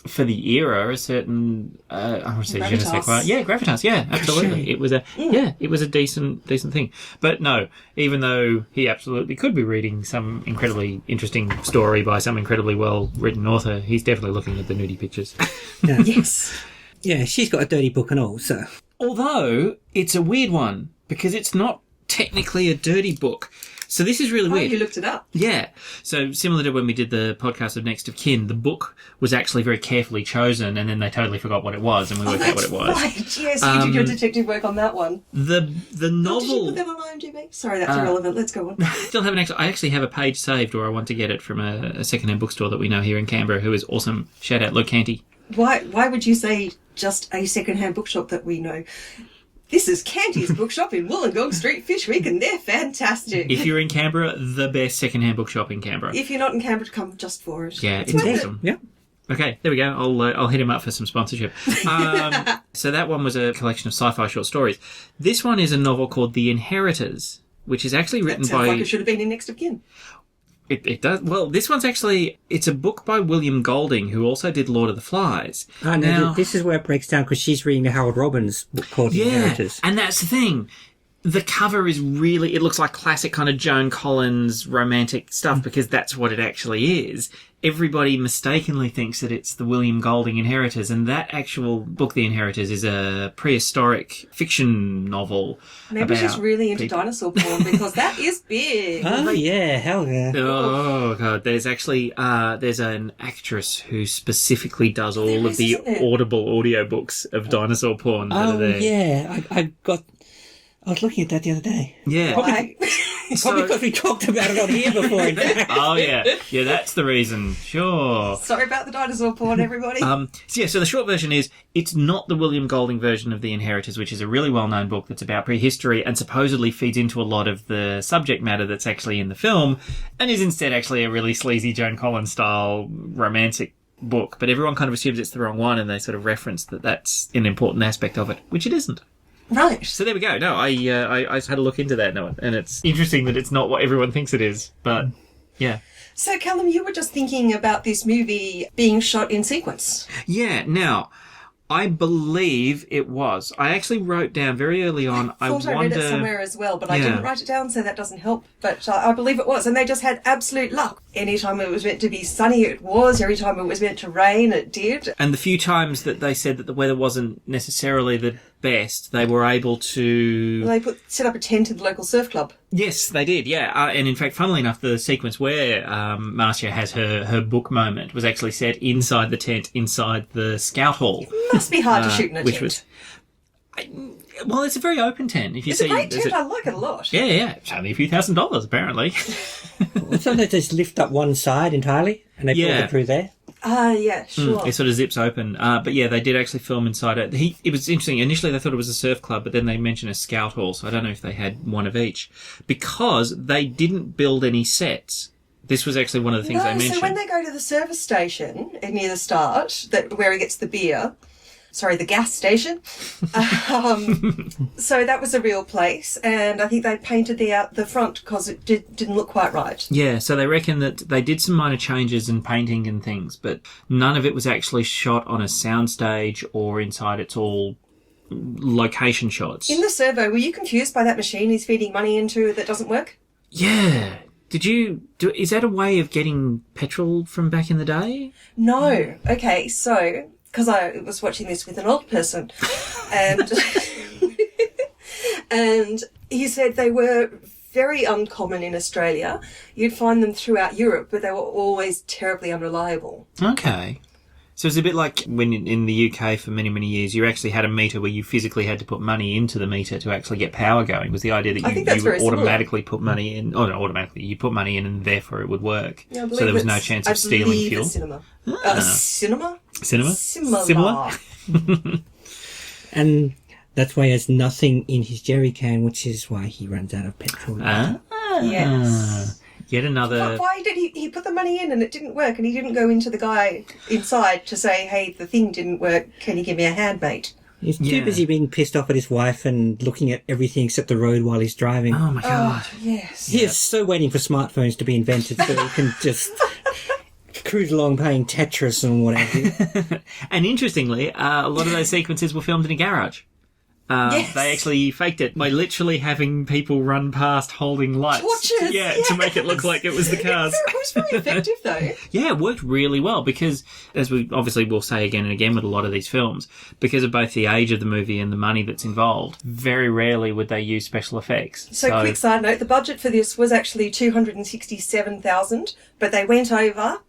For the era, a certain, I would say, je ne sais quoi. Yeah, gravitas. Yeah, absolutely. It was a decent thing. But no, even though he absolutely could be reading some incredibly interesting story by some incredibly well-written author, he's definitely looking at the nudie pictures. Yes. Yeah, she's got a dirty book and all, so... Although, it's a weird one, because it's not technically a dirty book. So this is really weird. You looked it up. Yeah. So similar to when we did the podcast of Next of Kin, the book was actually very carefully chosen and then they totally forgot what it was and we worked out what it was. Right, yes, you did your detective work on that one. The Oh, did you novel... put that on IMDb? Sorry, that's irrelevant. Let's go on. I actually have a page saved or I want to get it from a second-hand bookstore that we know here in Canberra who is awesome. Shout out Locanti. Why would you say just a second-hand bookshop that we know? This is Canty's bookshop in Wollongong Street, Fishwick, and they're fantastic. If you're in Canberra, the best second-hand bookshop in Canberra. If you're not in Canberra, come just for it. Yeah, it's worth it. awesome. Yeah. Okay, there we go. I'll hit him up for some sponsorship. So that one was a collection of sci-fi short stories. This one is a novel called The Inheritors, which is actually written That sounds by... like it should have been in Next of Kin. It does. Well, this one's actually... It's a book by William Golding, who also did Lord of the Flies. Oh, no, this is where it breaks down because she's reading the Harold Robbins book called The Inheritors. And that's the thing. the cover is really, it looks like classic kind of Joan Collins romantic stuff because that's what it actually is. Everybody mistakenly thinks that it's the William Golding Inheritors, and that actual book, The Inheritors, is a prehistoric fiction novel. Maybe she's really into dinosaur porn because that is big. Oh, yeah, hell yeah. Oh, God. There's actually, there's an actress who specifically does all of the audible audiobooks of dinosaur porn that are there. Yeah. I was looking at that the other day. Yeah. Probably because we talked about it on here before, in fact. Oh, yeah. Yeah, that's the reason. Sure. Sorry about the dinosaur porn, everybody. So the short version is, it's not the William Golding version of The Inheritors, which is a really well-known book that's about prehistory and supposedly feeds into a lot of the subject matter that's actually in the film, and is instead actually a really sleazy Joan Collins-style romantic book. But everyone kind of assumes it's the wrong one, and they sort of reference that that's an important aspect of it, which it isn't. Right. So there we go. No, I had a look into that, and it's interesting that it's not what everyone thinks it is, but yeah. So, Callum, you were just thinking about this movie being shot in sequence. Yeah, now, I believe it was. I actually wrote down very early on, I read it somewhere as well, but I didn't write it down, so that doesn't help. But I believe it was, and they just had absolute luck. Anytime it was meant to be sunny, it was. Every time it was meant to rain, it did. And the few times that they said that the weather wasn't necessarily the best, they were able to... Well, they set up a tent in the local surf club. Yes, they did, yeah. And in fact, funnily enough, the sequence where Marcia has her book moment was actually set inside the tent, inside the scout hall. It must be hard to shoot in a tent. Well, it's a very open tent. If you it's a great tent. I like it a lot. Yeah. It's only a few $1,000s, apparently. Well, sometimes they just lift up one side entirely, and they put it through there. Yeah, sure. It sort of zips open. But yeah, they did actually film inside it. It was interesting. Initially, they thought it was a surf club, but then they mentioned a scout hall, so I don't know if they had one of each. Because they didn't build any sets. This was actually one of the things they mentioned. So when they go to the service station near the start, where he gets the beer... Sorry, the gas station. So that was a real place, and I think they painted the front because it didn't look quite right. Yeah, so they reckon that they did some minor changes in painting and things, but none of it was actually shot on a soundstage or inside. It's all location shots. In the servo, were you confused by that machine he's feeding money into that doesn't work? Yeah. Is that a way of getting petrol from back in the day? No. Okay, so... because I was watching this with an old person, and and he said they were very uncommon in Australia. You'd find them throughout Europe, but they were always terribly unreliable. Okay. So it's a bit like when in the UK for many, many years, you actually had a meter where you physically had to put money into the meter to actually get power going. Was the idea that you would automatically put money in, or not automatically, you put money in and therefore it would work. Yeah, so there was no chance of stealing fuel. Cinema. Cinema? Similar. And that's why he has nothing in his jerry can, which is why he runs out of petrol. Yes. Yet another... Why did he put the money in and it didn't work, and he didn't go into the guy inside to say, hey, the thing didn't work, can you give me a hand, mate? He's too busy being pissed off at his wife and looking at everything except the road while he's driving. Oh, my God. Yes. He is so waiting for smartphones to be invented so he can just cruise along playing Tetris and whatever. And interestingly, a lot of those sequences were filmed in a garage. Yes. They actually faked it by literally having people run past holding lights. Torches! To make it look like it was the cars. It was very effective, though. Yeah, it worked really well because, as we obviously will say again and again with a lot of these films, because of both the age of the movie and the money that's involved, very rarely would they use special effects. So quick side note, the budget for this was actually $267,000, but they went over...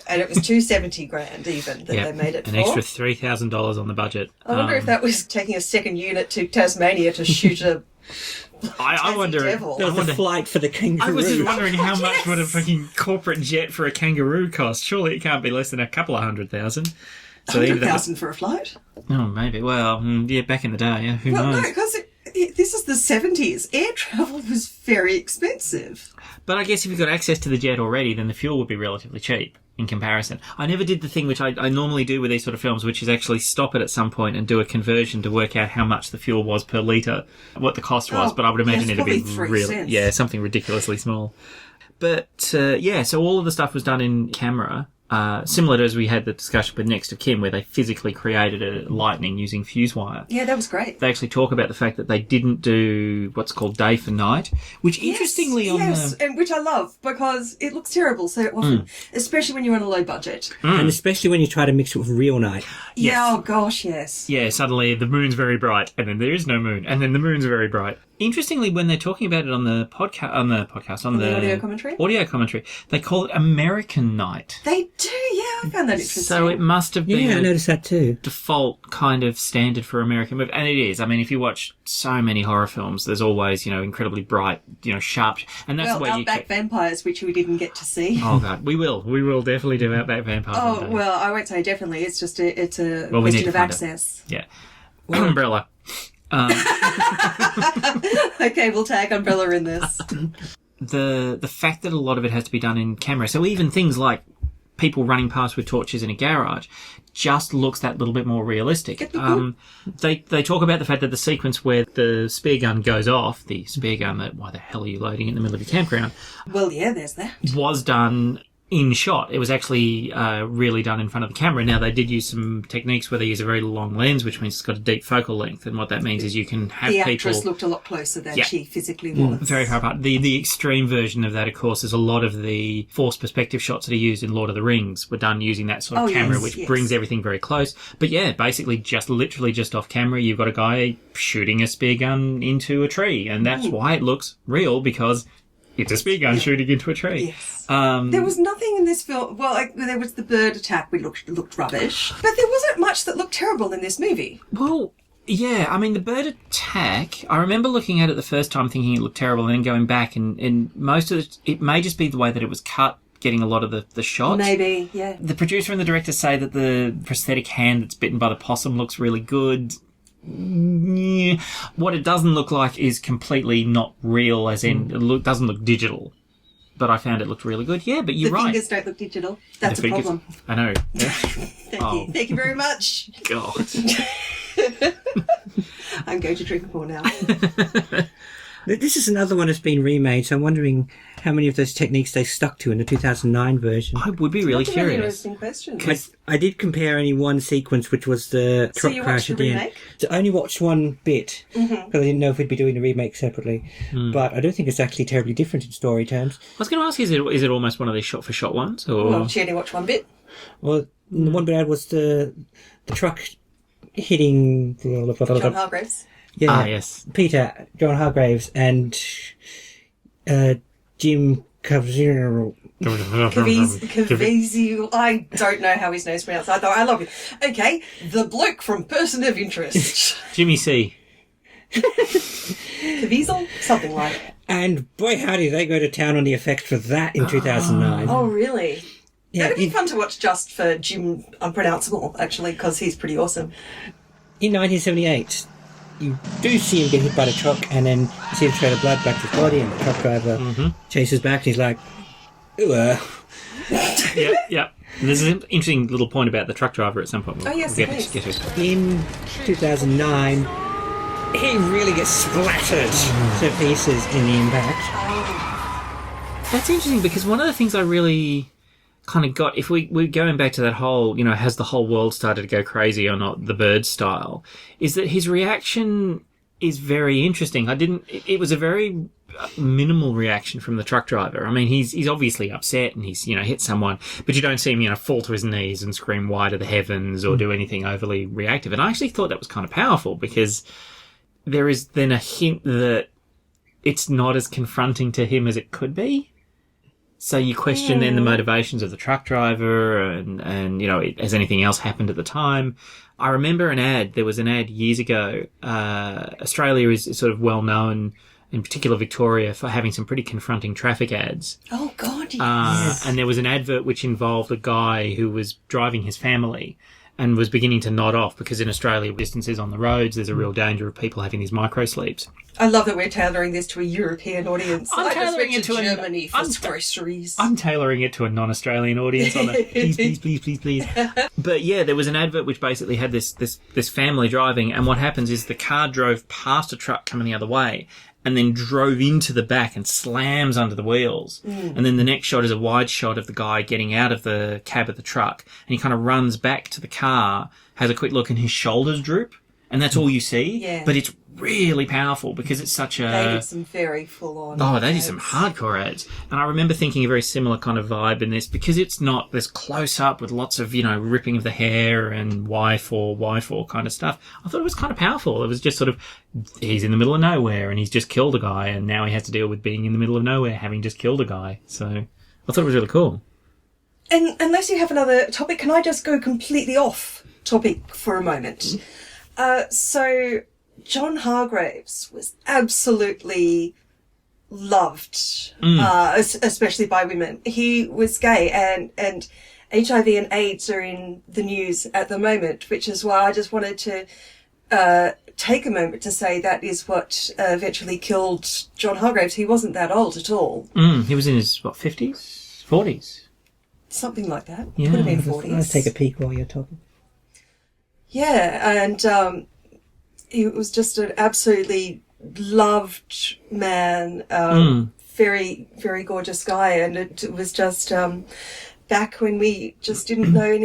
And it was $270,000 even that they made it for. An extra $3,000 on the budget. I wonder if that was taking a second unit to Tasmania to shoot a I wonder. devil. There was a flight for the kangaroo. I was just wondering how much would a fucking corporate jet for a kangaroo cost. Surely it can't be less than a couple of $100,000. So $100,000 for a flight? Oh, maybe. Well, back in the day, who knows? No, because this is the 70s. Air travel was very expensive. But I guess if you've got access to the jet already, then the fuel would be relatively cheap in comparison. I never did the thing which I normally do with these sort of films, which is actually stop it at some point and do a conversion to work out how much the fuel was per litre, what the cost was, but I would imagine it'd be really, something ridiculously small. But, so all of the stuff was done in camera, similar to as we had the discussion with Next of Kin, where they physically created a lightning using fuse wire. Yeah, that was great. They actually talk about the fact that they didn't do what's called day for night, which interestingly and which I love because it looks terrible so often, especially when you're on a low budget. And especially when you try to mix it with real night. Yes. Yeah, oh gosh, yes. Yeah, suddenly the moon's very bright, and then there is no moon, and then the moon's very bright. Interestingly, when they're talking about it on the on the audio commentary, they call it American Night. They do, yeah, I found that interesting. So it must have been I noticed that too. Default kind of standard for American movie, and it is. I mean, if you watch so many horror films, there's always, incredibly bright, sharp, and that's where Outback Vampires, which we didn't get to see. Oh God, we will definitely do Outback Vampires. Oh well, I won't say definitely. It's just it's a question of access. Yeah, Umbrella. Okay, we'll tag Umbrella in this. The fact that a lot of it has to be done in camera, so even things like people running past with torches in a garage just looks that little bit more realistic. They talk about the fact that the sequence where the spear gun goes off, the spear gun that, why the hell are you loading in the middle of your campground? Well, yeah, there's that. Was done in shot. It was actually really done in front of the camera. Now, they did use some techniques where they use a very long lens, which means it's got a deep focal length. And what that means is you can have people... The actress looked a lot closer than she physically was. Very far apart. The extreme version of that, of course, is a lot of the forced perspective shots that are used in Lord of the Rings were done using that sort of camera, which brings everything very close. But yeah, basically literally just off camera, you've got a guy shooting a spear gun into a tree. And that's why it looks real, because... it's a spear gun shooting into a tree. Yes. There was nothing in this film... Well, there was the bird attack which looked rubbish. But there wasn't much that looked terrible in this movie. Well, yeah. I mean, the bird attack... I remember looking at it the first time thinking it looked terrible and then going back and most of it may just be the way that it was cut, getting a lot of the shots. Maybe, yeah. The producer and the director say that the prosthetic hand that's bitten by the possum looks really good. What it doesn't look like is completely not real, as in it doesn't look digital. But I found it looked really good. Yeah, but you're right. The fingers don't look digital. That's a problem. I know. Yeah. Thank you. Thank you very much. God. I'm going to drink more now. This is another one that's been remade, so I'm wondering how many of those techniques they stuck to in the 2009 version. I would be really That's a really curious. interesting question. I did compare only one sequence, which was the truck crash at the end. So I only watched one bit, because I didn't know if we'd be doing the remake separately. But I don't think it's actually terribly different in story terms. I was going to ask, is it almost one of these shot-for-shot ones? Or... Well, she only watched one bit. Well, the one bit I had was the truck hitting... John Hargreaves. Yeah, yes. Peter, John Hargreaves, and Jim Caviezel. Caviezel. I don't know how his name's pronounced. I love it. Okay, the bloke from Person of Interest. Jimmy C. Caviezel? Something like that. And boy, howdy, they go to town on the effects for that in 2009. Oh, really? Yeah, That'd be fun to watch just for Jim Unpronounceable, actually, because he's pretty awesome. In 1978... you do see him get hit by the truck, and then you see the trail of blood back to his body, and the truck driver chases back, and he's like, ooh, Yep. There's an interesting little point about the truck driver at some point. We'll get to. In 2009, he really gets splattered to pieces in the impact. That's interesting, because one of the things I really kind of got, if we're going back to that whole, has the whole world started to go crazy or not, the bird style, is that his reaction is very interesting. It was a very minimal reaction from the truck driver. I mean, he's obviously upset and he's, hit someone, but you don't see him, fall to his knees and scream why to the heavens or do anything overly reactive. And I actually thought that was kind of powerful, because there is then a hint that it's not as confronting to him as it could be. So you question then the motivations of the truck driver and has anything else happened at the time? I remember an ad. There was an ad years ago. Australia is sort of well known, in particular Victoria, for having some pretty confronting traffic ads. Oh, God, yes. And there was an advert which involved a guy who was driving his family and was beginning to nod off, because in Australia, distances on the roads, there's a real danger of people having these micro sleeps. I love that we're tailoring this to a European audience. I'm tailoring it to Germany for groceries. I'm tailoring it to a non-Australian audience on that. Please. But yeah, there was an advert which basically had this family driving, and what happens is the car drove past a truck coming the other way, and then drove into the back and slams under the wheels. And then the next shot is a wide shot of the guy getting out of the cab of the truck, and he kind of runs back to the car, has a quick look, and his shoulders droop, and that's all you see. Yeah. But it's really powerful because it's such a... They did some very full-on they did some hardcore ads. And I remember thinking a very similar kind of vibe in this, because it's not this close-up with lots of, ripping of the hair and Y4 kind of stuff. I thought it was kind of powerful. It was just sort of, he's in the middle of nowhere and he's just killed a guy, and now he has to deal with being in the middle of nowhere, having just killed a guy. So I thought it was really cool. And unless you have another topic, can I just go completely off topic for a moment? So John Hargreaves was absolutely loved, especially by women. He was gay, and HIV and AIDS are in the news at the moment, which is why I just wanted to take a moment to say that is what eventually killed John Hargreaves. He wasn't that old at all. He was in his, 50s? 40s? Something like that. Yeah. Could have been 40s. Let's take a peek while you're talking. Yeah, and he was just an absolutely loved man, very, very gorgeous guy, and it was just back when we just didn't know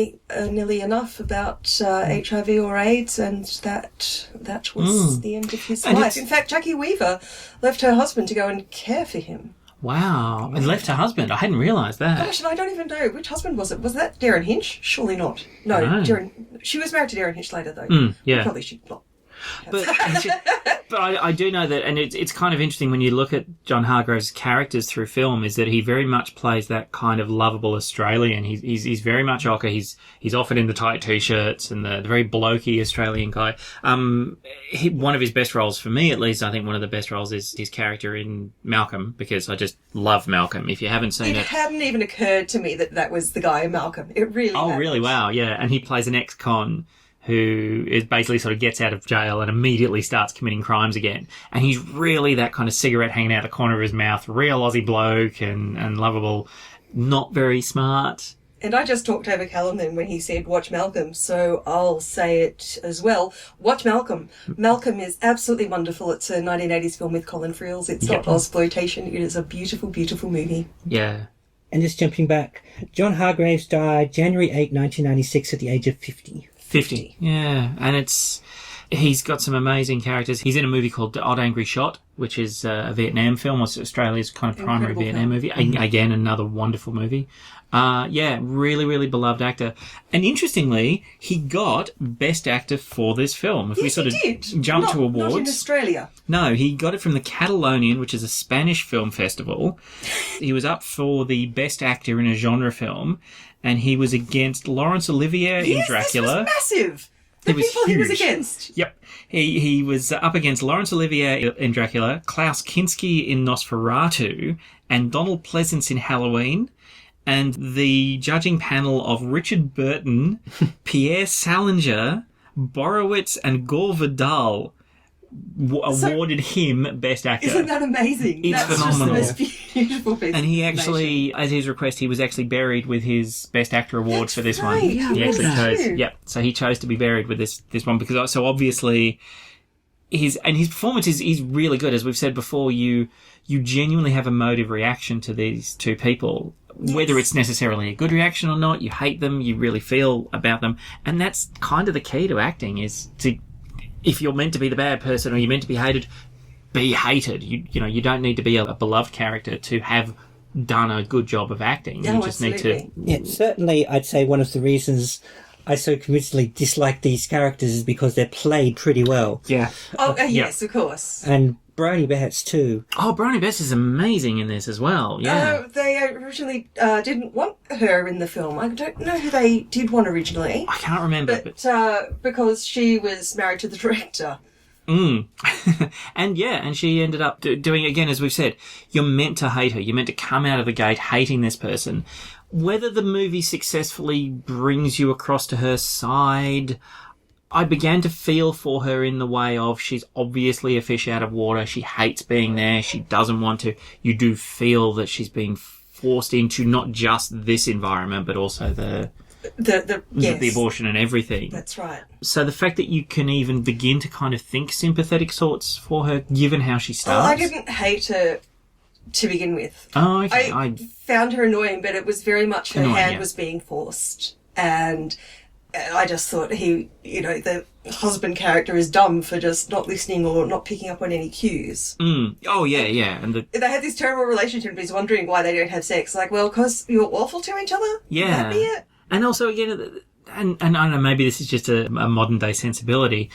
nearly enough about HIV or AIDS, and that was the end of his life. In fact, Jackie Weaver left her husband to go and care for him. Wow. And left her husband. I hadn't realised that. Gosh, and I don't even know which husband was it. Was that Darren Hinch? Surely not. No, Darren. She was married to Darren Hinch later, though. Yeah. Probably should not. But I do know that, and it's kind of interesting when you look at John Hargreaves' characters through film, is that he very much plays that kind of lovable Australian. He's very much Ocker. He's often in the tight t-shirts and the very blokey Australian guy. One of his best roles, for me at least, I think one of the best roles is his character in Malcolm, because I just love Malcolm. If you haven't seen it... It hadn't even occurred to me that was the guy in Malcolm. It really hadn't. Really? Wow, yeah. And he plays an ex-con who is basically sort of gets out of jail and immediately starts committing crimes again. And he's really that kind of cigarette hanging out the corner of his mouth, real Aussie bloke and lovable, not very smart. And I just talked over Colin then when he said, watch Malcolm, so I'll say it as well. Watch Malcolm. Malcolm is absolutely wonderful. It's a 1980s film with Colin Friels. It's not Podsploitation. It is a beautiful, beautiful movie. Yeah. And just jumping back, John Hargreaves died January 8, 1996 at the age of 50. 50. Yeah. And he's got some amazing characters. He's in a movie called Odd Angry Shot, which is a Vietnam film. It's Australia's kind of primary Vietnam movie. Again, another wonderful movie. Really, really beloved actor. And interestingly, he got Best Actor for this film. If we sort of jump to awards. Not in Australia. No, he got it from the Catalonian, which is a Spanish film festival. He was up for the Best Actor in a genre film, and he was against Laurence Olivier in Dracula. This was massive. The people he was against. Yep. He was up against Laurence Olivier in Dracula, Klaus Kinski in Nosferatu, and Donald Pleasance in Halloween. And the judging panel of Richard Burton, Pierre Salinger, Borowitz, and Gore Vidal awarded him Best Actor. Isn't that amazing? It's phenomenal. Just the most beautiful piece. And he actually, at his request, he was actually buried with his Best Actor award for this one. Yeah, he actually chose. Yep. So he chose to be buried with this one because obviously his performance is really good. As we've said before, you genuinely have a emotive reaction to these two people. Yes. Whether it's necessarily a good reaction or not, you hate them, you really feel about them. And that's kind of the key to acting, is to, if you're meant to be the bad person or you're meant to be hated, be hated. You don't need to be a beloved character to have done a good job of acting. You just absolutely. need to... Yeah, certainly I'd say one of the reasons I so convincingly dislike these characters is because they're played pretty well. Yeah. Yes, of course. And Briony Behets too. Oh, Briony Behets is amazing in this as well. Yeah. They originally didn't want her in the film. I don't know who they did want originally. I can't remember. But because she was married to the director. And she ended up doing, again, as we've said, you're meant to hate her. You're meant to come out of the gate hating this person. Whether the movie successfully brings you across to her side, I began to feel for her in the way of, she's obviously a fish out of water. She hates being there. She doesn't want to. You do feel that she's being forced into not just this environment, but also the Yes. the abortion and everything. That's right. So the fact that you can even begin to kind of think sympathetic thoughts for her, given how she starts. Well, I didn't hate her to begin with. Oh, okay. I found her annoying, but it was very much her Annoying, hand yeah. was being forced. And I just thought the husband character is dumb for just not listening or not picking up on any cues. Oh, yeah. And They had this terrible relationship and he's wondering why they don't have sex. Like, well, because you're awful to each other? yeah. That'd be it? And also, again, and I don't know, maybe this is just a modern day sensibility.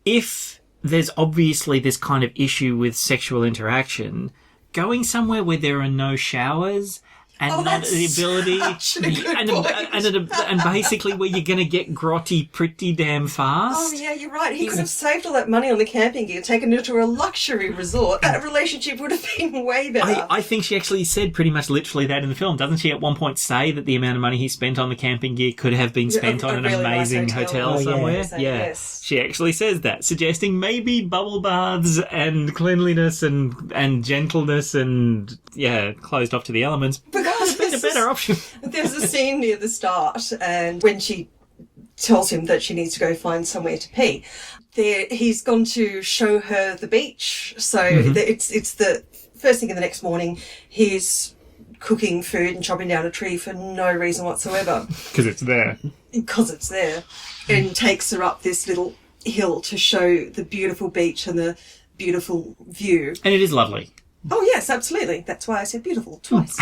If there's obviously this kind of issue with sexual interaction, going somewhere where there are no showers and not the ability, and basically where you're going to get grotty pretty damn fast. Oh, yeah, you're right. He could have saved all that money on the camping gear, taken it to a luxury resort. That relationship would have been way better. I think she actually said pretty much literally that in the film. Doesn't she at one point say that the amount of money he spent on the camping gear could have been spent on an really nice amazing hotel somewhere? Yes. Yes. She actually says that, suggesting maybe bubble baths and cleanliness and gentleness and, closed off to the elements. Because Been a better option. There's a scene near the start, and when she tells him that she needs to go find somewhere to pee, he's gone to show her the beach. So it's the first thing in the next morning. He's cooking food and chopping down a tree for no reason whatsoever. Because it's there. Because it's there. And takes her up this little hill to show the beautiful beach and the beautiful view. And it is lovely. Oh, yes, absolutely. That's why I said beautiful twice.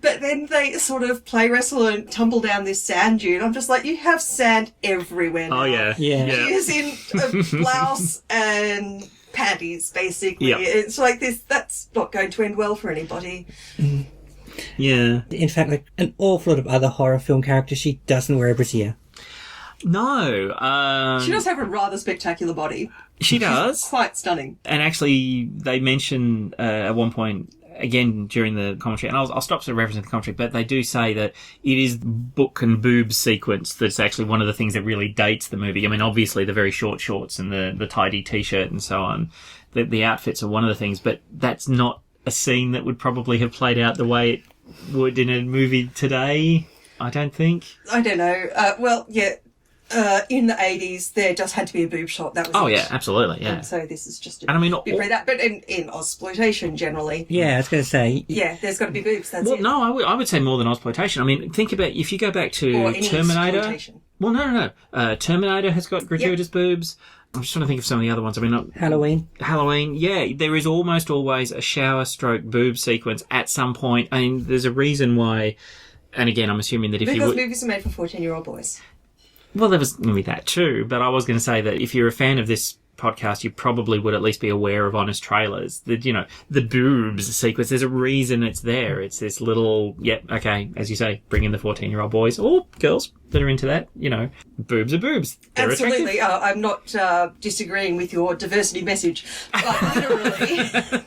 But then they sort of play wrestle and tumble down this sand dune. I'm just like, you have sand everywhere now. Oh, yeah. She is in a blouse and panties, basically. Yep. It's like this, that's not going to end well for anybody. Yeah. In fact, like an awful lot of other horror film characters, she doesn't wear a brassiere. No. She does have a rather spectacular body. She does. Quite stunning. And actually, they mention at one point, again, during the commentary, and I'll stop sort of referencing the commentary, but they do say that it is the book and boobs sequence that's actually one of the things that really dates the movie. I mean, obviously, the very short shorts and the tidy T-shirt and so on, the outfits are one of the things, but that's not a scene that would probably have played out the way it would in a movie today, I don't think. I don't know. In the 80s, there just had to be a boob shot. That was Oh, it. yeah, absolutely, yeah. And so this is just a And I mean, bit of that. But in Podsploitation, generally, Yeah, I was going to say. yeah, there's got to be boobs. That's well, it. no, I would say more than Podsploitation. I mean, think about, if you go back Or to any Terminator. exploitation. Well, no. Terminator has got gratuitous boobs. I'm just trying to think of some of the other ones. I mean, not Halloween. Yeah, there is almost always a shower stroke boob sequence at some point. I mean, there's a reason why, and again, I'm assuming that if Because you would... movies are made for 14-year-old boys. Well, there was going to be that too, but I was going to say that if you're a fan of this podcast, you probably would at least be aware of honest trailers. The boobs sequence, there's a reason it's there. It's this little, as you say, bring in the 14-year-old boys or girls that are into that, boobs are boobs. They're Absolutely. attractive. I'm not disagreeing with your diversity message, but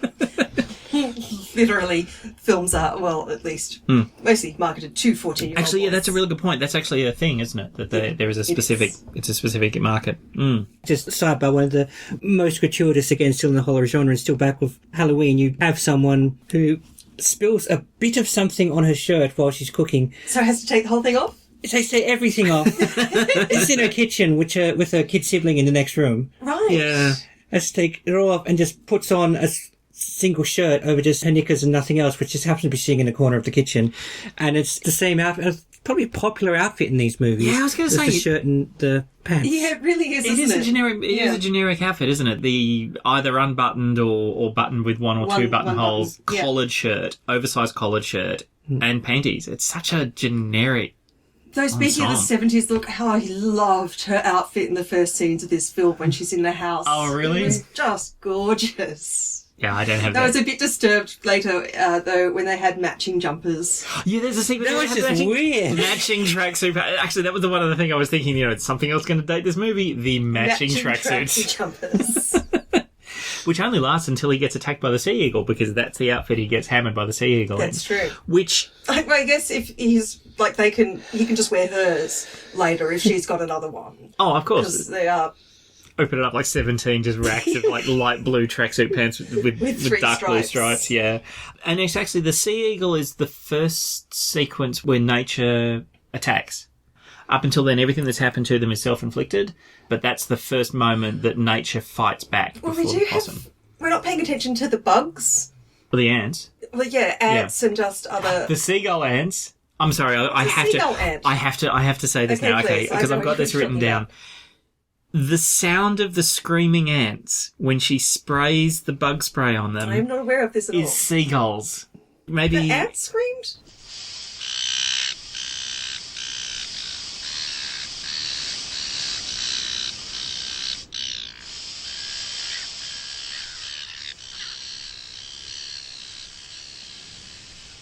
literally, films are, well, at least, mostly marketed to 14-year-old Actually, yeah, boys. that's a really good point. That's actually a thing, isn't it? That there is a specific, it's a specific market. Just sidebar, one of the most gratuitous, again, still in the horror genre and still back with Halloween, you have someone who spills a bit of something on her shirt while she's cooking. So has to take the whole thing off? They say everything off. It's in her kitchen with her kid sibling in the next room. Right. Yeah. Has to take it all off and just puts on a single shirt over just her knickers and nothing else, which just happens to be sitting in the corner of the kitchen. And it's the same outfit. It's probably a popular outfit in these movies. Yeah, I was going to say... the shirt and the pants. Yeah, it really is, It is a generic outfit, isn't it? The either unbuttoned or buttoned with one or two buttonholes collared shirt, oversized collared shirt, and panties. It's such a generic. Though speaking of the 70s, look how I loved her outfit in the first scenes of this film when she's in the house. Oh, really? It was just gorgeous. Yeah, I don't have I that. was a bit disturbed later, though, when they had matching jumpers. Yeah, there's a sequence. That was just weird. Matching tracksuit. Actually, that was the one other thing I was thinking, something else going to date this movie. The matching tracksuits. Jumpers. Which only lasts until he gets attacked by the sea eagle, because that's the outfit he gets hammered by the sea eagle. That's true. Which... I guess if he's, like, he can just wear hers later if she's got another one. Oh, of course. Because they are open it up like 17 just racks of like light blue tracksuit pants with three dark blue stripes. stripes. Yeah. And it's actually the sea eagle is the first sequence where nature attacks. Up until then, everything that's happened to them is self-inflicted, but that's the first moment that nature fights back Well, before the possum. we're not paying attention to the bugs. Or the ants. Well, yeah, ants and just other... The seagull ants. I'm sorry, I have seagull to. ant? I have to say this Okay, now, okay, please. I because know I've got what this you're written talking down. about. The sound of the screaming ants when she sprays the bug spray on them I'm not aware of this at all. is seagulls. Maybe The ant screamed?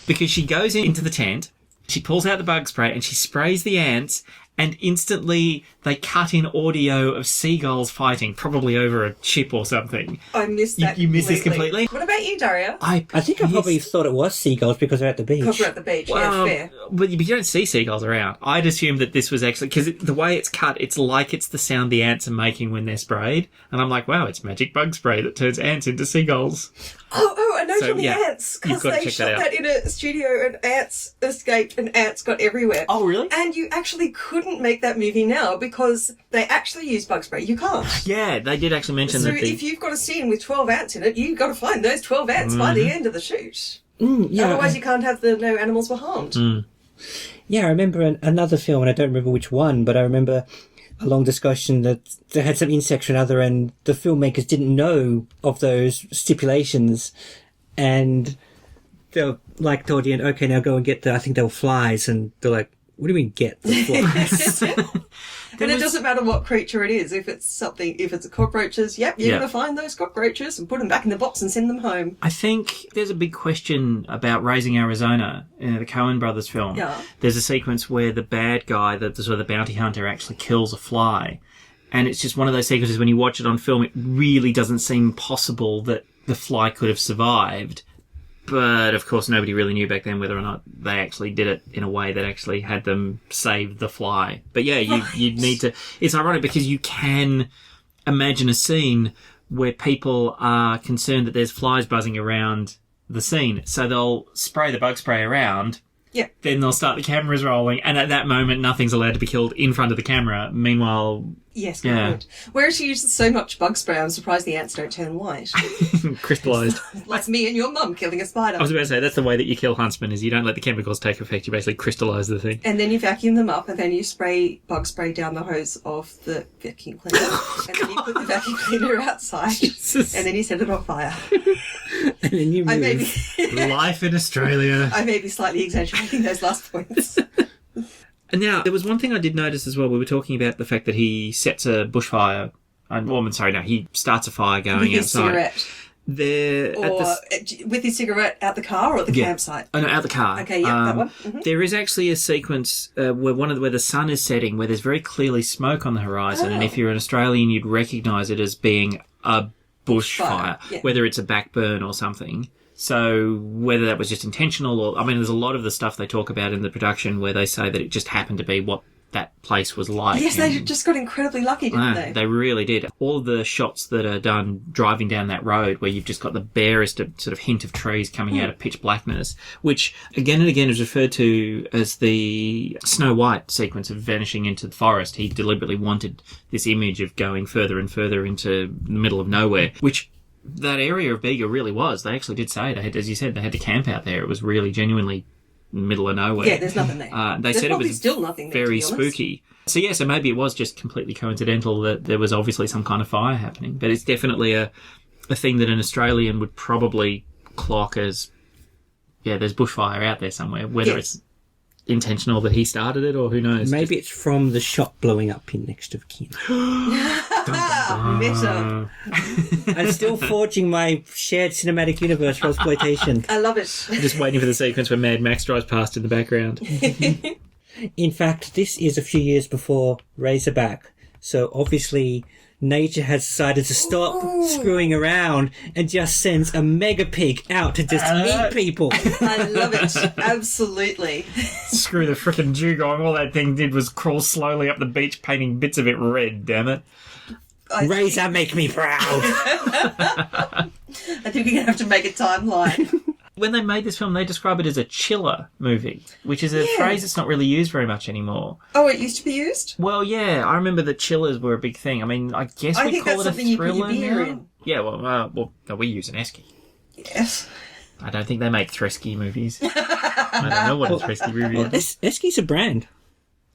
because she goes into the tent, she pulls out the bug spray and she sprays the ants, and instantly they cut in audio of seagulls fighting, probably over a chip or something. I missed that. You missed this completely? What about you, Daria? I think I probably thought it was seagulls because they're at the beach. Because we're at the beach. Well, yeah, fair. but you don't see seagulls around. I'd assumed that this was actually... Because the way it's cut, it's like it's the sound the ants are making when they're sprayed. And I'm like, wow, it's magic bug spray that turns ants into seagulls. Oh, a note So, on the yeah, ants. you've Because got to they check shot that out. that in a studio and ants escaped and ants got everywhere. Oh, really? And you actually couldn't make that movie now because they actually use bug spray. You can't. Yeah, they did actually mention So that if you've got a scene with 12 ants in it, you've got to find those 12 ants by Mm-hmm. the end of the shoot. Yeah, Otherwise you can't have the no animals were harmed. Yeah, I remember another film, and I don't remember which one, but I remember a long discussion that they had some insects or another, and the filmmakers didn't know of those stipulations, and they were like told the end, okay, now go and get I think they were flies, and they're like, what do you mean get the flies? And it doesn't matter what creature it is. If it's cockroaches, you're Yeah. going to find those cockroaches and put them back in the box and send them home. I think there's a big question about Raising Arizona, the Coen brothers film. Yeah. There's a sequence where the bad guy, the sort of the bounty hunter, actually kills a fly. And it's just one of those sequences when you watch it on film, it really doesn't seem possible that the fly could have survived. But, of course, nobody really knew back then whether or not they actually did it in a way that actually had them save the fly. But, yeah, you need to... It's ironic because you can imagine a scene where people are concerned that there's flies buzzing around the scene. So they'll spray the bug spray around. Yeah. Then they'll start the cameras rolling. And at that moment, nothing's allowed to be killed in front of the camera. Meanwhile... Yes, good Yeah. point. Whereas she uses so much bug spray, I'm surprised the ants don't turn white. crystallised. Like me and your mum killing a spider. I was about to say, that's the way that you kill huntsmen, is you don't let the chemicals take effect. You basically crystallise the thing. And then you vacuum them up, and then you spray bug spray down the hose of the vacuum cleaner. And then you put the vacuum cleaner outside. Jesus. And then you set it on fire. And then you I may move. be, Life in Australia. I may be slightly exaggerating those last points. And now, there was one thing I did notice as well. We were talking about the fact that he sets a bushfire. He starts a fire going With his outside. cigarette. There, at Or the, with his cigarette out the car or at the campsite. Oh no, out the car. Okay, yeah, that one. Mhm. There is actually a sequence where where the sun is setting, where there's very clearly smoke on the horizon, and if you're an Australian, you'd recognise it as being a bushfire, Yeah. whether it's a backburn or something. So whether that was just intentional or... I mean, there's a lot of the stuff they talk about in the production where they say that it just happened to be what that place was like. Yes, they And- just got incredibly lucky, didn't they? They really did. All the shots that are done driving down that road where you've just got the barest sort of hint of trees coming out of pitch blackness, which again and again is referred to as the Snow White sequence of vanishing into the forest. He deliberately wanted this image of going further and further into the middle of nowhere, which that area of Bega really was. They actually did say, they had, as you said, they had to camp out there. It was really genuinely middle of nowhere. Yeah, there's nothing there. They There's said it probably was still nothing there, very to be honest. spooky. So yeah, so maybe it was just completely coincidental that there was obviously some kind of fire happening. But it's definitely a thing that an Australian would probably clock as, yeah, there's bushfire out there somewhere. Whether it's intentional that he started it or who knows. Maybe it's from the shop blowing up in next of kin. Meta. I'm still forging my shared cinematic universe for exploitation. I love it. Just waiting for the sequence where Mad Max drives past in the background. In fact, this is a few years before Razorback, so obviously nature has decided to stop screwing around and just sends a mega pig out to just eat people. I love it. Absolutely. Screw the frickin' dugong. All that thing did was crawl slowly up the beach, painting bits of it red, damn it. Razor, make me proud. I think we're going to have to make a timeline. When they made this film, they describe it as a chiller movie, which is a phrase that's not really used very much anymore. Oh, it used to be used? Well, yeah, I remember that chillers were a big thing. I mean, I guess we call it a thriller now. Yeah, well, no, we use an esky. Yes. I don't think they make Thresky movies. I don't know what a Thresky movie Well, is. Esky's a brand.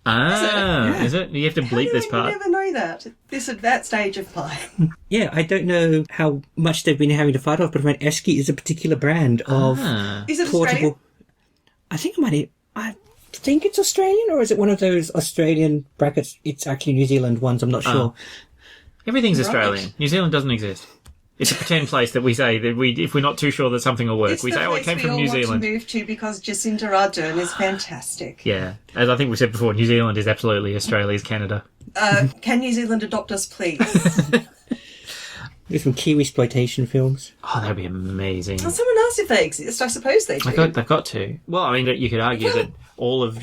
Is it? You have to bleep this part. I never know that. At that stage of time. Yeah, I don't know how much they've been having to fight off, but I mean, Esky is a particular brand of Is it portable. Australian? I think it's Australian, or is it one of those Australian brackets? It's actually New Zealand ones. I'm not sure. Everything's Right. Australian. New Zealand doesn't exist. It's a pretend place that we say that if we're not too sure that something will work, It's we the say, it place came we from all New want Zealand. to move to because Jacinda Ardern is fantastic. Yeah, as I think we said before, New Zealand is absolutely Australia's Canada. Can New Zealand adopt us, please? There's some KieLoKaz films. Oh, that'd be amazing. Well, someone asked if they exist. I suppose they do. They've got to. Well, I mean, you could argue that all of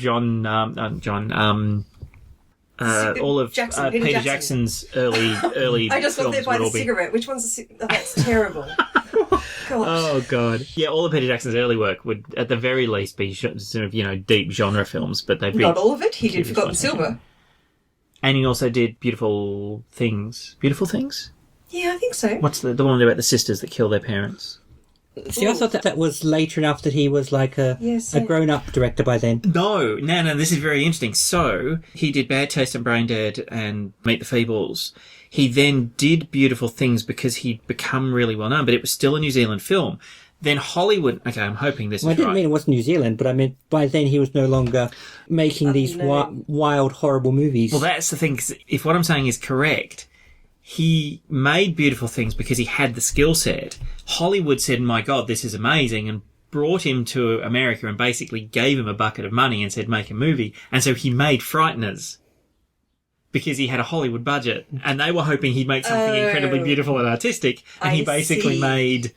Peter Jackson's early I just got films there by would the all be. cigarette. Which one's that's terrible. Gosh. Oh god, yeah, all of Peter Jackson's early work would, at the very least, be sort of deep genre films, but they'd be Not all of it. He did Forgotten Silver. And he also did Beautiful Things. Beautiful Things? Yeah, I think so. What's the one about the sisters that kill their parents? See, I thought that was later enough that he was like a grown-up director by then. No, this is very interesting. So, he did Bad Taste and Brain Dead and Meet the Feebles. He then did Beautiful Things because he'd become really well known, but it was still a New Zealand film. Then Hollywood... Okay, I'm hoping this is I didn't right. mean it was New Zealand, but I meant by then he was no longer making these wild, horrible movies. Well, that's the thing, 'cause if what I'm saying is correct, he made Beautiful Things because he had the skill set. Hollywood said, my God, this is amazing, and brought him to America and basically gave him a bucket of money and said, make a movie. And so he made Frighteners because he had a Hollywood budget, and they were hoping he'd make something incredibly beautiful and artistic, and he basically made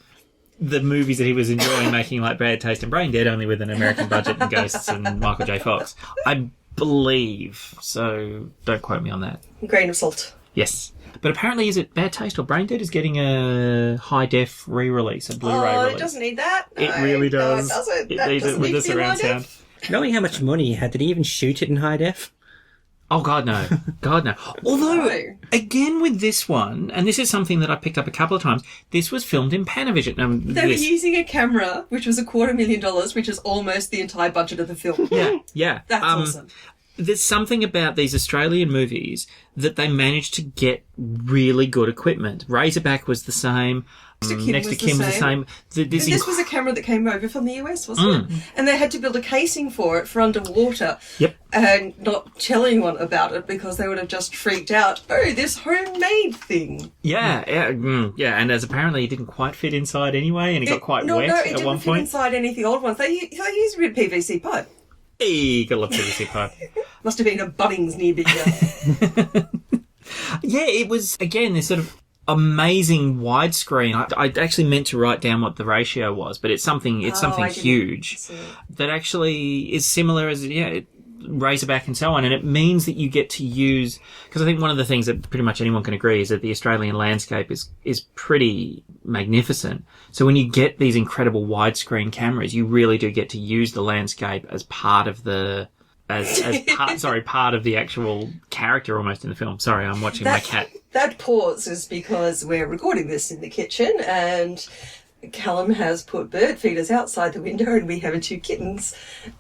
the movies that he was enjoying making, like Bad Taste and Brain Dead, only with an American budget and ghosts and Michael J. Fox. I believe, so don't quote me on that. Grain of salt. Yes. But apparently, is it Bad Taste or Brain Dead is getting a high-def re-release, a Blu-ray release. It doesn't need that. It really does. No, it doesn't. It needs it with the surround sound. Knowing how much money he had, did he even shoot it in high def? Oh, God, no. God, no. Although, No. again with this one, and this is something that I picked up a couple of times, this was filmed in Panavision. They were using a camera, which was $250,000, which is almost the entire budget of the film. Yeah. That's awesome. There's something about these Australian movies that they managed to get really good equipment. Razorback was the same. Next to Kim was the same. This was a camera that came over from the US, wasn't it? And they had to build a casing for it for underwater. Yep. And not tell anyone about it because they would have just freaked out. Oh, this homemade thing. Yeah. And as apparently it didn't quite fit inside anyway, and it got quite wet it at didn't one fit point. inside any of the old ones. They used a PVC pipe. Hey, gotta love PVC pipe. Must have been a Bunnings nearby. Yeah, it was, again, this sort of amazing widescreen. I actually meant to write down what the ratio was, but it's something huge that actually is similar as, Razorback and so on. And it means that you get to use, because I think one of the things that pretty much anyone can agree is that the Australian landscape is pretty magnificent. So when you get these incredible widescreen cameras, you really do get to use the landscape as part of the part of the actual character almost in the film. Sorry, I'm watching my cat. That pause is because we're recording this in the kitchen and Callum has put bird feeders outside the window and we have 2 kittens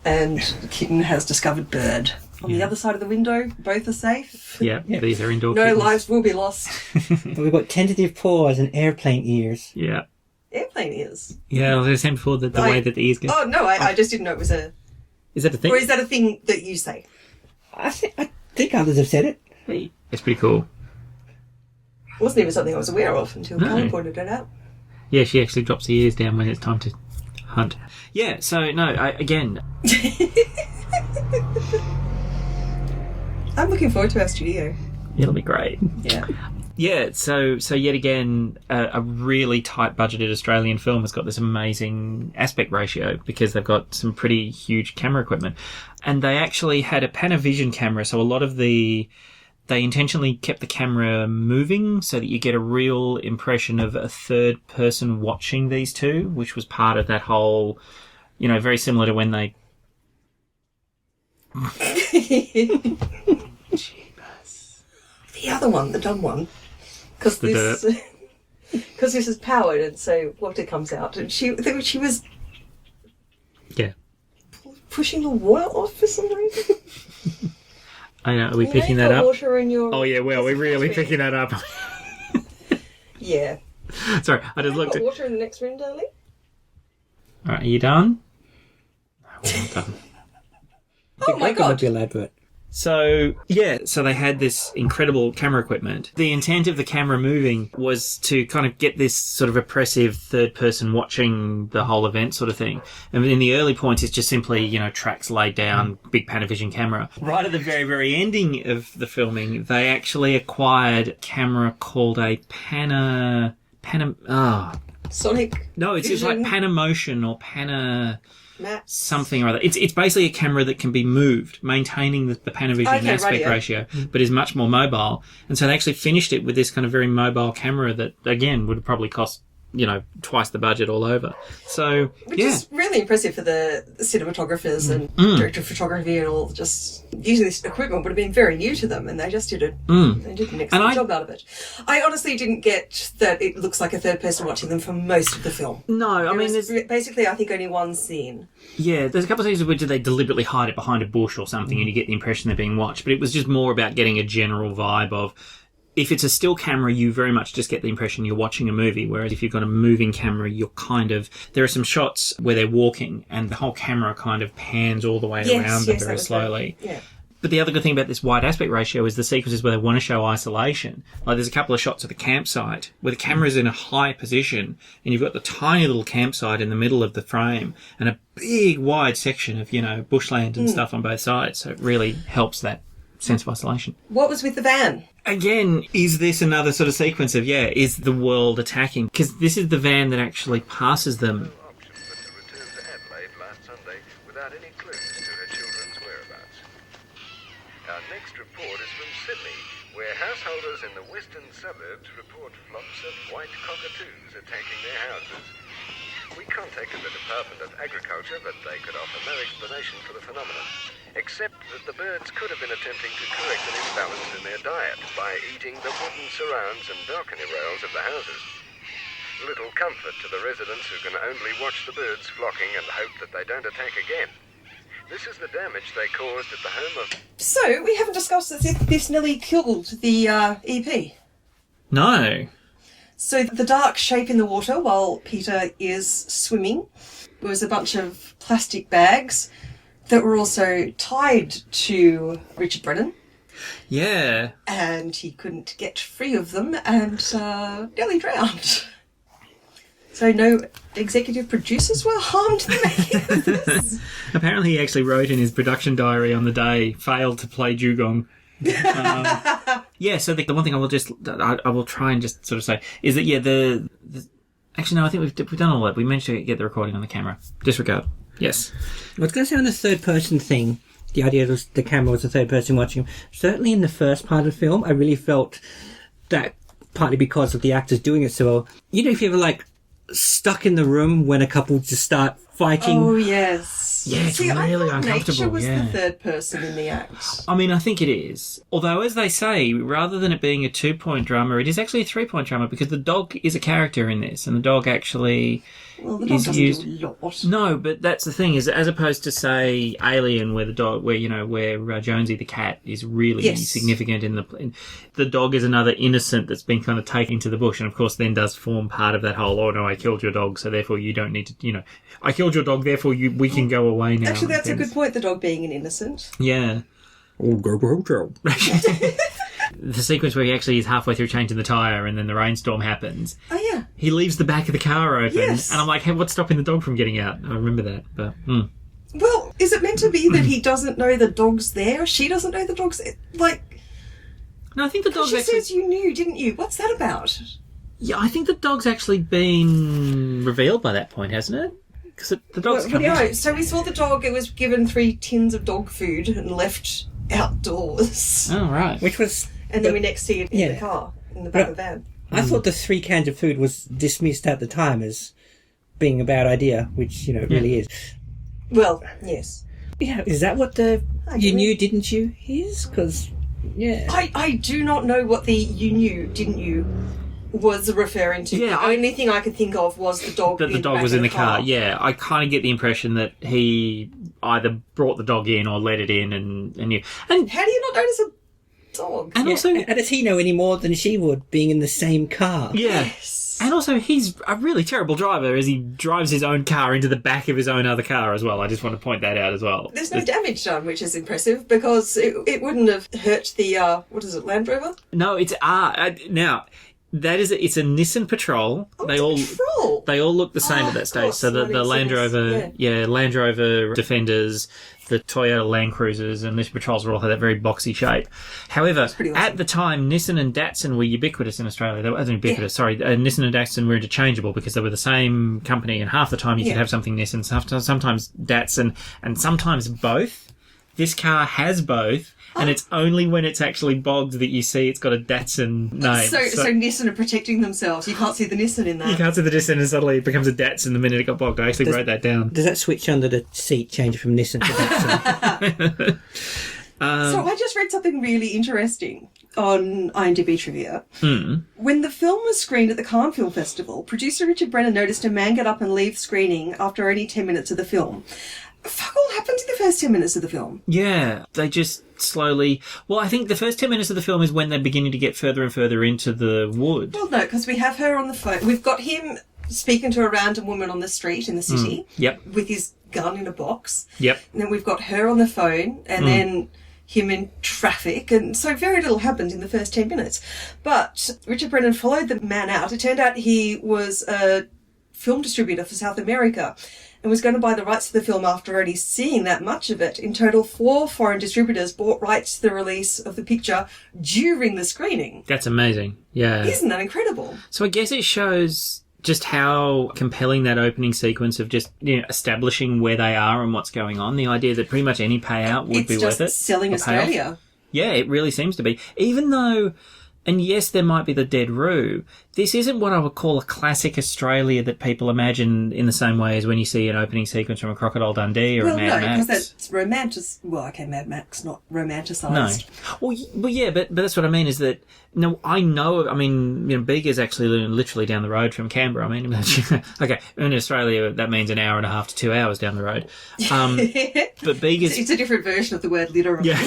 and the kitten has discovered bird. On the other side of the window, both are safe. Yeah, these are indoor No kittens. lives will be lost. We've got tentative paws and airplane ears. Yeah. Airplane ears. Yeah, I was saying before the way that the ears go. Oh, no, I just didn't know it was a... Is that a thing? Or is that a thing that you say? I think others have said it. Hey, it's pretty cool. It wasn't even something I was aware of until No. Colin pointed it out. Yeah, she actually drops the ears down when it's time to hunt. Yeah, so, no, again... I'm looking forward to our studio. It'll be great. Yeah. Yeah, so yet again, a really tight budgeted Australian film has got this amazing aspect ratio because they've got some pretty huge camera equipment. And they actually had a Panavision camera, so a lot of the they intentionally kept the camera moving so that you get a real impression of a third person watching these two, which was part of that whole, very similar to when they... The other one, the dumb one. Because this is powered, and so water comes out. And she was... Yeah. Pushing the water off for some reason. I know, are we picking that up? Water in your... Oh, yeah, well, we're really picking that up. Yeah. Sorry, I just looked at... water in the next room, darling? All right, are you done? No, we're not done. Oh my God. Be elaborate. So they had this incredible camera equipment. The intent of the camera moving was to kind of get this sort of oppressive third person watching the whole event sort of thing. And in the early points, it's just simply, tracks laid down, big Panavision camera. Right at the very, very ending of the filming, they actually acquired a camera called a Sonic. No, it's just like Panamotion or Maps. something or other. It's basically a camera that can be moved, maintaining the Panavision aspect ratio, but is much more mobile. And so they actually finished it with this kind of very mobile camera that, again, would probably cost, twice the budget all over. So, Which is really impressive for the cinematographers and director of photography and all. Just using this equipment would have been very new to them, and they just did it. They did an excellent job out of it. I honestly didn't get that it looks like a third person watching them for most of the film. No, There's basically, I think, only one scene. Yeah, there's a couple of scenes where they deliberately hide it behind a bush or something and you get the impression they're being watched, but it was just more about getting a general vibe of... If it's a still camera, you very much just get the impression you're watching a movie, whereas if you've got a moving camera, you're kind of... There are some shots where they're walking and the whole camera kind of pans all the way around them very slowly. Yeah. But the other good thing about this wide aspect ratio is the sequences where they want to show isolation. Like there's a couple of shots of the campsite where the camera's in a high position and you've got the tiny little campsite in the middle of the frame and a big wide section of, bushland and stuff on both sides. So it really helps that sense of isolation. What was with the van? Again, is this another sort of sequence of, is the world attacking? Because this is the van that actually passes them. Without any clues to her children's whereabouts. Our next report is from Sydney, where householders in the western suburbs report flocks of white cockatoos attacking their houses. We contacted the Department of Agriculture, but they could offer no explanation for the phenomenon, except that the birds could have been attempting to correct an imbalance in their diet by eating the wooden surrounds and balcony rails of the houses. Little comfort to the residents who can only watch the birds flocking and hope that they don't attack again. This is the damage they caused at the home of... So, we haven't discussed if this nearly killed the EP. No. So, the dark shape in the water while Peter is swimming was a bunch of plastic bags that were also tied to Richard Brennan. Yeah. And he couldn't get free of them and nearly drowned. So no executive producers were harmed in the making of this? Apparently he actually wrote in his production diary on the day, failed to play Dugong. So the one thing I will try and just sort of say is that, actually, no, I think we've done all that. We managed to get the recording on the camera. Disregard. Yes. I was going to say on the third person thing, the idea that the camera was the third person watching him. Certainly in the first part of the film, I really felt that partly because of the actors doing it so well. If you ever stuck in the room when a couple just start fighting. Oh, yes. Yeah, it's really uncomfortable. Nature was the third person in the act. I mean, I think it is. Although, as they say, rather than it being a 2-point drama, it is actually a 3-point drama because the dog is a character in this, and the dog actually the dog doesn't do a lot. No, but that's the thing, is as opposed to, say, Alien, where the dog, where Jonesy the cat is really significant the dog is another innocent that's been kind of taken to the bush, and of course then does form part of that whole, oh no, I killed your dog, so therefore you don't need to, I killed your dog, therefore we can go away now. Actually, that's a good point, the dog being an innocent. Yeah. Oh, go. The sequence where he actually is halfway through changing the tyre and then the rainstorm happens. Oh, yeah. He leaves the back of the car open. Yes. And I'm like, hey, what's stopping the dog from getting out? I remember that. But, Well, is it meant to be that he doesn't know the dog's there? She doesn't know the dog's... No, I think the dog's she actually... says you knew, didn't you? What's that about? Yeah, I think the dog's actually been revealed by that point, hasn't it? Because the dog's coming out. So we saw the dog, it was given 3 tins of dog food and left outdoors. Oh, right. Which was And then we next see it in Yeah. the car, in the back of the van. I thought the 3 cans of food was dismissed at the time as being a bad idea, which, it really is. Well, yes. Yeah, is that what the I you do. knew, didn't you is? Because, yeah. I do not know what the you knew, didn't you, was referring to. Yeah, the only thing I could think of was the dog. That the dog was in the car. Yeah, I kind of get the impression that he either brought the dog in or let it in and knew. And How do you not notice a dog? and also, And does he know any more than she would, being in the same car? yeah. Yes. And also, he's a really terrible driver as he drives his own car into the back of his own other car as well. I just want to point that out as well. There's no damage done, which is impressive, because it wouldn't have hurt the, what is it, Land Rover? No, it's now that is it's a Nissan Patrol. Oh, they it's a all Patrol. they all look the same Oh, at that of stage. course, So the that Land makes Rover, sense, Land Rover Defenders, the Toyota Land Cruisers, and Nissan Patrols all had that very boxy shape. However, pretty awesome. at the time, Nissan and Datsun were ubiquitous in Australia. They were ubiquitous. Sorry, Nissan and Datsun were interchangeable because they were the same company, and half the time you could have something Nissan, sometimes Datsun, and sometimes both. This car has both. And it's only when it's actually bogged that you see it's got a Datsun name. So Nissan are protecting themselves. You can't see the Nissan in that. You can't see the Datsun and suddenly it becomes a Datsun the minute it got bogged. I actually wrote that down. Does that switch under the seat change from Nissan to Datsun? So I just read something really interesting on IMDb Trivia. When the film was screened at the Cannes Film Festival, producer Richard Brennan noticed a man get up and leave screening after only 10 minutes of the film. Fuck all happened in the first 10 minutes of the film. Yeah, they just slowly... Well, I think the first 10 minutes of the film is when they're beginning to get further and further into the wood. Well, no, because we have her on the phone. We've got him speaking to a random woman on the street in the city. Yep. With his gun in a box. Yep. And then we've got her on the phone, and then him in traffic, and so very little happened in the first 10 minutes. But Richard Brennan followed the man out. It turned out he was a film distributor for South America and was going to buy the rights to the film after already seeing that much of it. In total, 4 foreign distributors bought rights to the release of the picture during the screening. That's amazing. Yeah. Isn't that incredible? So I guess it shows just how compelling that opening sequence of just establishing where they are and what's going on. The idea that pretty much any payout would be worth it. It's just selling or payoff. Australia. Yeah, it really seems to be. Even though, and yes, there might be the dead roo, this isn't what I would call a classic Australia that people imagine in the same way as when you see an opening sequence from a Crocodile Dundee or a Mad Max. Because that's Mad Max, not romanticised. No. Well, yeah, but that's what I mean is that, Bega's actually literally down the road from Canberra. I mean, okay, in Australia, that means an hour and a half to 2 hours down the road. But Bega's... It's a different version of the word literally. Yeah.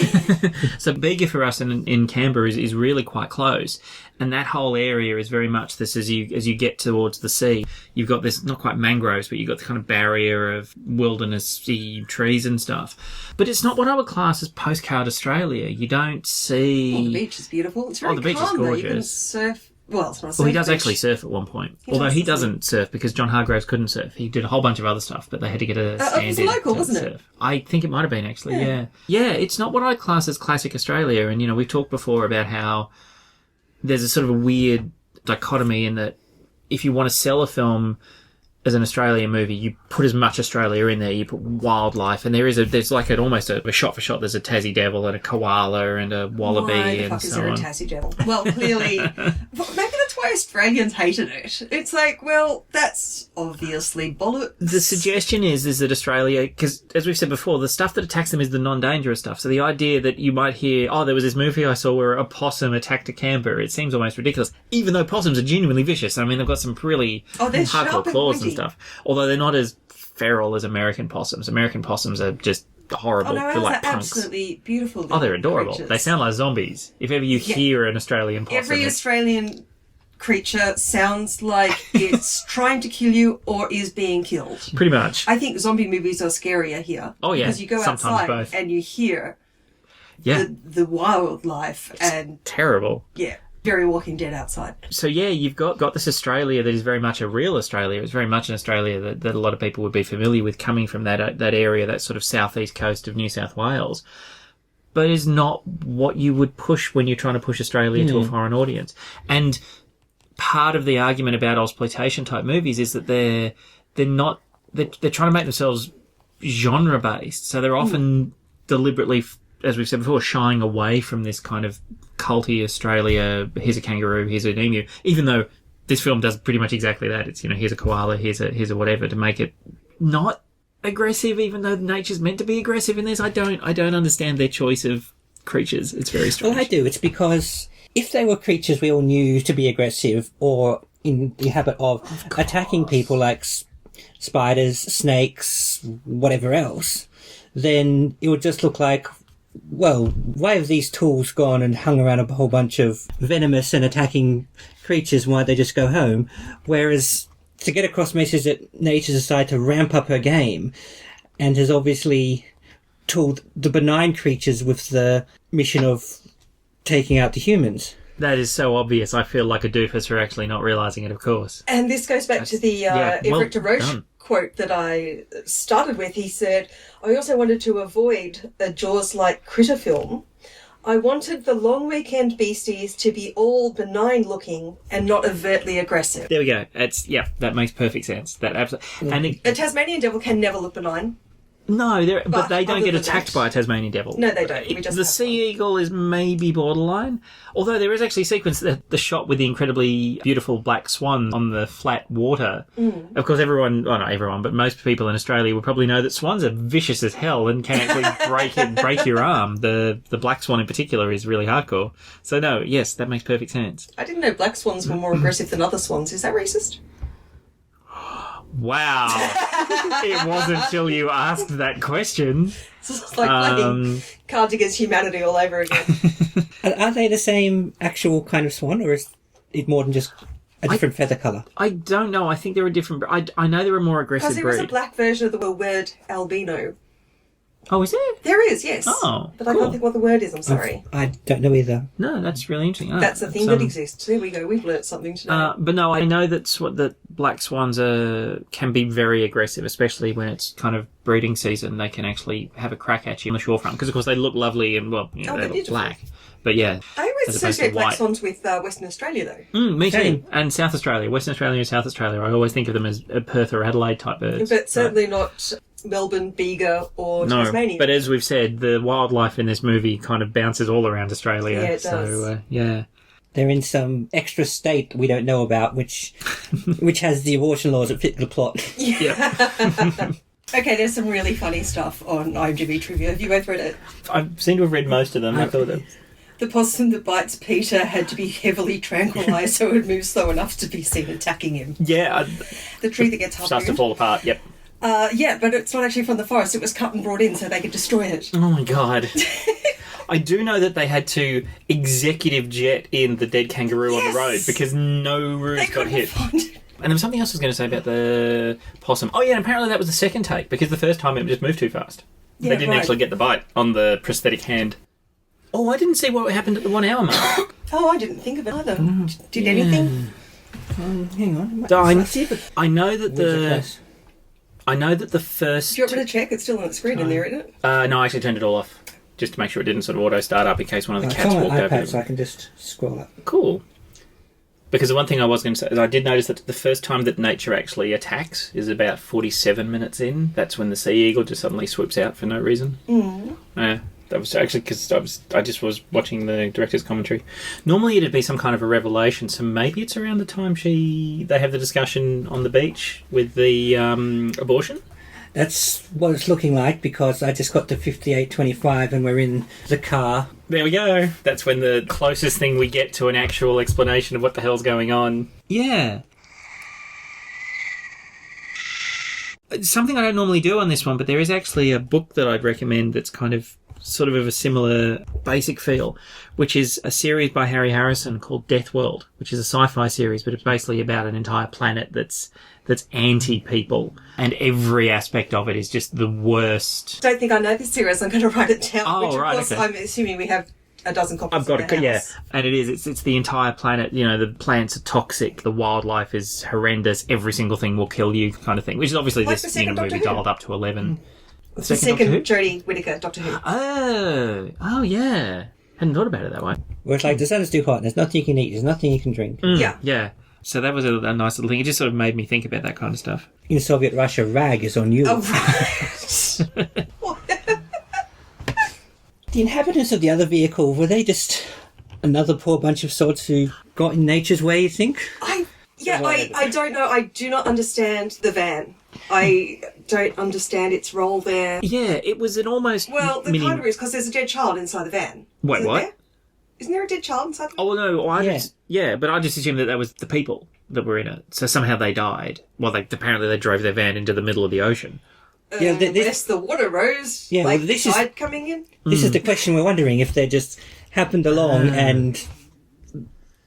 So Bega for us in Canberra is really quite close. And that whole area is very much this as you get towards the sea. You've got this, not quite mangroves, but you've got the kind of barrier of wilderness-y trees and stuff. But it's not what I would class as postcard Australia. You don't see... Oh, the beach is beautiful. It's very the beach is calm, though. You can gorgeous. surf... Well, it's not a surf Well, he does beach. actually surf at one point. He Although does, he doesn't doesn't surf because John Hargreaves couldn't surf. He did a whole bunch of other stuff, but they had to get a it was stand-in local, to wasn't surf. it? I think it might have been, actually, yeah. Yeah, it's not what I class as classic Australia. And, we've talked before about how there's a sort of a weird dichotomy in that if you want to sell a film as an Australian movie, you put as much Australia in there, you put wildlife, and there's like almost a shot for shot, there's a Tassie devil and a koala and a wallaby Why the and fuck is so there a on. Tassie devil? Well, clearly... Well, maybe that's why Australians hated it. It's like, well, that's obviously bollocks. The suggestion is that Australia, because as we've said before, the stuff that attacks them is the non-dangerous stuff. So the idea that you might hear, there was this movie I saw where a possum attacked a camper, it seems almost ridiculous, even though possums are genuinely vicious. I mean, they've got some really they're sharp hardcore and claws and pointy. stuff. Although they're not as feral as American possums. American possums are just horrible. Oh, no, They're ours like are punks. absolutely beautiful. Oh, they're adorable. creatures. They sound like zombies. If ever you hear an Australian possum, Every it's- Australian creature sounds like it's trying to kill you or is being killed. pretty much. I think zombie movies are scarier here. Oh, yeah. Because you go Sometimes outside both. and you hear Yeah. the wildlife and, Terrible. yeah, very Walking Dead outside. So yeah, you've got this Australia that is very much a real Australia. It's very much an Australia that a lot of people would be familiar with coming from that area, that sort of southeast coast of New South Wales, but is not what you would push when you're trying to push Australia to a foreign audience. And part of the argument about exploitation type movies is that they're trying to make themselves genre based, so they're often deliberately as we've said before, shying away from this kind of culty Australia, here's a kangaroo, here's an emu, even though this film does pretty much exactly that. It's, here's a koala, here's a whatever, to make it not aggressive, even though nature's meant to be aggressive in this. I don't understand their choice of creatures. It's very strange. Well, I do. It's because if they were creatures we all knew to be aggressive or in the habit of attacking people like spiders, snakes, whatever else, then it would just look like, well, why have these tools gone and hung around a whole bunch of venomous and attacking creatures? Why don't they just go home? Whereas to get across the message that nature's decided to ramp up her game and has obviously tooled the benign creatures with the mission of taking out the humans. That is so obvious. I feel like a doofus for actually not realising it, of course. And this goes back to the Everett to Roche quote that I started with. He said, I also wanted to avoid a Jaws-like critter film. I wanted the long weekend beasties to be all benign looking and not overtly aggressive. There we go. That makes perfect sense. That absolutely. And A Tasmanian devil can never look benign. No, but they don't other get than attacked that- by a Tasmanian devil. No, they don't. We just The have sea eagle is maybe borderline, although there is actually a sequence, the shot with the incredibly beautiful black swan on the flat water. Of course, not everyone, but most people in Australia would probably know that swans are vicious as hell and can actually break your arm. The black swan in particular is really hardcore. So no, yes, that makes perfect sense. I didn't know black swans were more aggressive than other swans. Is that racist? Wow. It wasn't until you asked that question. It's like playing Cards Against Humanity all over again. Are they the same actual kind of swan, or is it more than just a different feather colour? I don't know. I think they're a different... I know they're a more aggressive Because there breed. is a black version of the word albino. Oh, is there? There is, yes. Oh, But I cool. can't think what the word is, I'm sorry. I don't know either. No, that's really interesting. Oh, That's a thing that exists. There we go. We've learnt something today. But no, I know that black swans can be very aggressive, especially when it's kind of breeding season. They can actually have a crack at you on the shorefront because, of course, they look lovely and they they're look beautiful. black. But yeah, I always as opposed to associate black white. swans with Western Australia, though. Me too. Same. And South Australia, Western Australia and South Australia. I always think of them as Perth or Adelaide type birds. But certainly not Melbourne, Bega, or No, Tasmania. but as we've said, the wildlife in this movie kind of bounces all around Australia. Yeah, it so, does. yeah. They're in some extra state we don't know about, which has the abortion laws that fit the plot. Okay, there's some really funny stuff on IMDb trivia. Have you both read it? I seem to have read most of them. I thought that... The possum that bites Peter had to be heavily tranquilised so it would move slow enough to be seen attacking him. Yeah. The tree that gets Starts to harpooned. fall apart, yep. Yeah, but it's not actually from the forest. It was cut and brought in so they could destroy it. Oh my god. I do know that they had to executive jet in the dead kangaroo on the road because no roofs They got couldn't hit. find it. And there was something else I was going to say about the possum. Oh yeah, and apparently that was the second take because the first time it just moved too fast. Yeah, they didn't right. actually get the bite on the prosthetic hand. Oh, I didn't see what happened at the 1 hour mark. Oh, I didn't think of it either. Did anything? Hang on. I know that the first... Do you want me to check? It's still on the screen in there, isn't it? no, I actually turned it all off. Just to make sure it didn't sort of auto-start up in case one of the It's cats on walked my over. iPad, so I can just scroll up. Cool. Because the one thing I was going to say is I did notice that the first time that nature actually attacks is about 47 minutes in. That's when the sea eagle just suddenly swoops out for no reason. That was actually because I just was watching the director's commentary. Normally it'd be some kind of a revelation, so maybe it's around the time they have the discussion on the beach with the abortion. That's what it's looking like because I just got to 58:25 and we're in the car. There we go. That's when the closest thing we get to an actual explanation of what the hell's going on. Yeah. Something I don't normally do on this one, but there is actually a book that I'd recommend that's kind of sort of a similar basic feel, which is a series by Harry Harrison called Death World, which is a sci-fi series, but it's basically about an entire planet that's anti-people, and every aspect of it is just the worst. Don't think I know this series. I'm going to write it down. Oh, which, of right, course, okay. I'm assuming we have a dozen copies. I've got in the it, yeah. house. And it is. It's the entire planet. You know, the plants are toxic. The wildlife is horrendous. Every single thing will kill you, kind of thing. Which is obviously Like the this second movie Doctor Who. dialed up to 11. It's the Doctor Who? second Jodie Whittaker Doctor Who. Oh, yeah. Hadn't thought about it that way. Where it's like, the sun is too hot, there's nothing you can eat, there's nothing you can drink. Yeah. Yeah. So that was a nice little thing. It just sort of made me think about that kind of stuff. In Soviet Russia, rag is on you. Oh, right. The inhabitants of the other vehicle, were they just another poor bunch of sods who got in nature's way, you think? I don't know. I do not understand the van. I don't understand its role there. Yeah, it was an almost... Well, the kind of is because there's a dead child inside the van. Wait, Isn't what? there? Isn't there a dead child inside the van? Oh, no, Yeah. but I just assumed that was the people that were in it. So somehow they died. Well, apparently they drove their van into the middle of the ocean. Yeah, Unless the water rose, Yeah, like well, the this is- tide coming in. This is the question we're wondering, if they just happened along and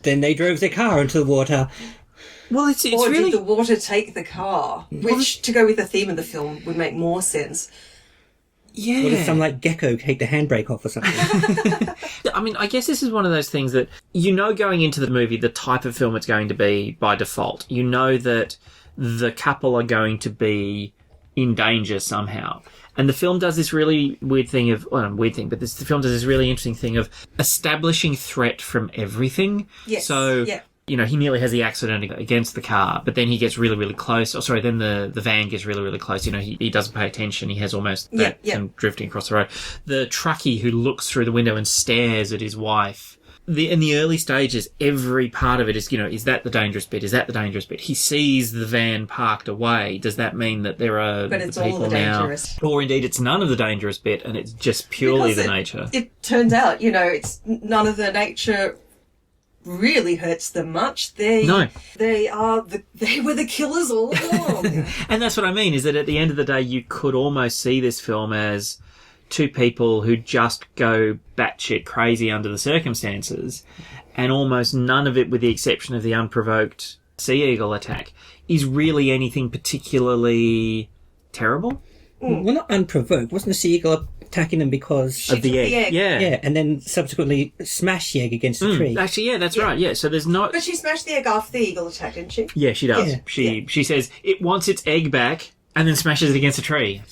then they drove their car into the water. Well, it's Or really... did the water take the car? Which, to go with the theme of the film, would make more sense. Yeah. Or did some, like, gecko take the handbrake off or something? I mean, I guess this is one of those things that you know going into the movie the type of film it's going to be by default. You know that the couple are going to be in danger somehow. And the film does this really weird thing of... Well, not a weird thing, but the film does this really interesting thing of establishing threat from everything. Yes. So... Yeah. You know, he nearly has the accident against the car, but then he gets really, really close. Oh, sorry, then the van gets really, really close. You know, he doesn't pay attention. He has almost that kind of drifting across the road. The truckie who looks through the window and stares at his wife. In the early stages, every part of it is, you know, is that the dangerous bit? Is that the dangerous bit? He sees the van parked away. Does that mean that there are But it's the people all the now? dangerous. Or indeed, it's none of the dangerous bit, and it's just purely Because the nature. It turns out, you know, it's none of the nature really hurts them much. They were the killers all along. And that's what I mean, is that at the end of the day, you could almost see this film as two people who just go batshit crazy under the circumstances, and almost none of it, with the exception of the unprovoked sea eagle attack, is really anything particularly terrible. Well, not unprovoked. Wasn't the sea eagle attacking them because... Of the egg. Yeah. Yeah, and then subsequently smashed the egg against the tree. Actually, yeah, that's right. Yeah, so there's not... But she smashed the egg after the eagle attack, didn't she? Yeah, she does. Yeah. She says it wants its egg back and then smashes it against a tree.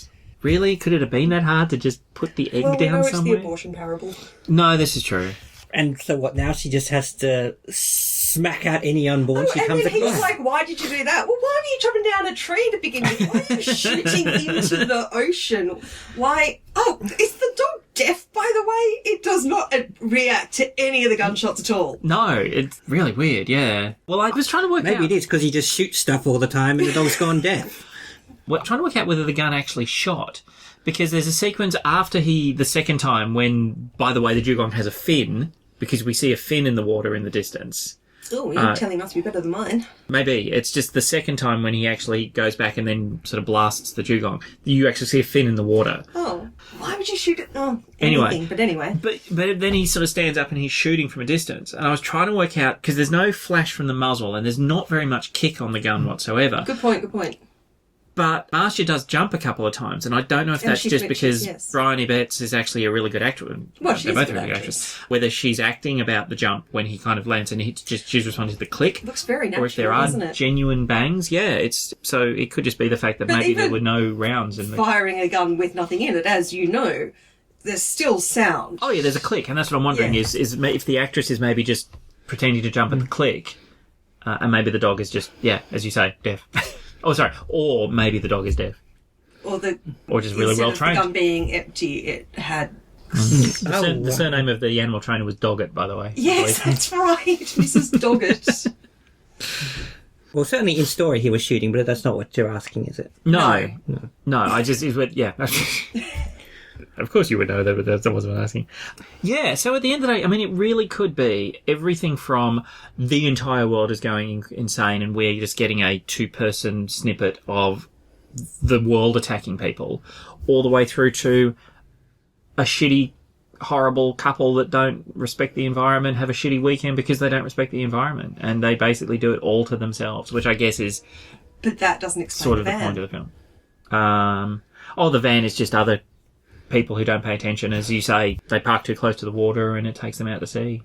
Really? Could it have been that hard to just put the egg Well, we down know somewhere? it's the abortion parable. No, this is true. And so what, now she just has to smack out any unborn she and comes then he's across? like, why did you do that? Well, why were you chopping down a tree to begin with? Why are you shooting into the ocean? Why... Oh, is the dog deaf, by the way? It does not react to any of the gunshots at all. No, it's really weird, yeah. Well, I was trying to work out... Maybe it is because he just shoots stuff all the time and the dog's gone deaf. Well, trying to work out whether the gun actually shot. Because there's a sequence after the second time when, by the way, the dugong has a fin, because we see a fin in the water in the distance. Oh, your telling must be better than mine. Maybe. It's just the second time when he actually goes back and then sort of blasts the dugong. You actually see a fin in the water. Oh, why would you shoot it? Oh, Anyway. anything, but anyway. But then he sort of stands up and he's shooting from a distance. And I was trying to work out, because there's no flash from the muzzle and there's not very much kick on the gun whatsoever. Good point. But Marcia does jump a couple of times, and I don't know if And that's she just twitches, because yes. Briony Behets is actually a really good actor. Well, she's They're a both good really good actress. actors. Whether she's acting about the jump when he kind of lands and she's responding to the click. Looks very natural, Or if there are doesn't it? genuine bangs. Yeah, so it could just be the fact that But maybe there even were no rounds in the... Firing a gun with nothing in it, as you know, there's still sound. Oh yeah, there's a click, and that's what I'm wondering Yeah. is if the actress is maybe just pretending to jump at the click, and maybe the dog is just, yeah, as you say, deaf. Oh, sorry. Or maybe the dog is deaf. Or just really well trained. The gun being empty, it had... The surname of the animal trainer was Doggett, by the way. Yes, that's right, Mrs. Doggett. Well, certainly in story he was shooting, but that's not what you're asking, is it? No, I just... Yeah. Of course you would know that, but that wasn't what I'm asking. Yeah, so at the end of the day, I mean, it really could be everything from the entire world is going insane and we're just getting a two-person snippet of the world attacking people, all the way through to a shitty, horrible couple that don't respect the environment have a shitty weekend because they don't respect the environment, and they basically do it all to themselves, which I guess is... But that doesn't explain sort of the the van. point of the film. The van is just other people who don't pay attention. As you say, they park too close to the water and it takes them out to sea.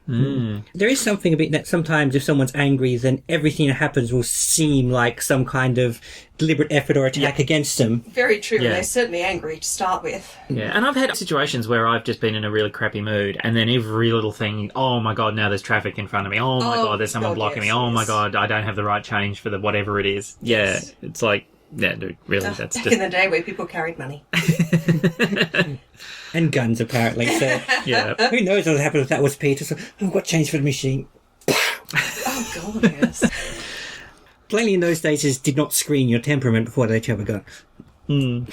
There is something a bit that sometimes if someone's angry, then everything that happens will seem like some kind of deliberate effort or attack against them. Very true, Yeah. and they're certainly angry to start with. Yeah, and I've had situations where I've just been in a really crappy mood, and then every little thing, oh my god, now there's traffic in front of me, oh my god, there's someone blocking me, oh my god, I don't have the right change for the whatever it is. Yeah, it's like, yeah, dude, really, that's Back just... in the day where people carried money. And guns, apparently. So Yeah. who knows what would happen if that was Peter. So, I've got change for the machine. Oh, God, yes. Plainly in those days, did not screen your temperament before they have a gun.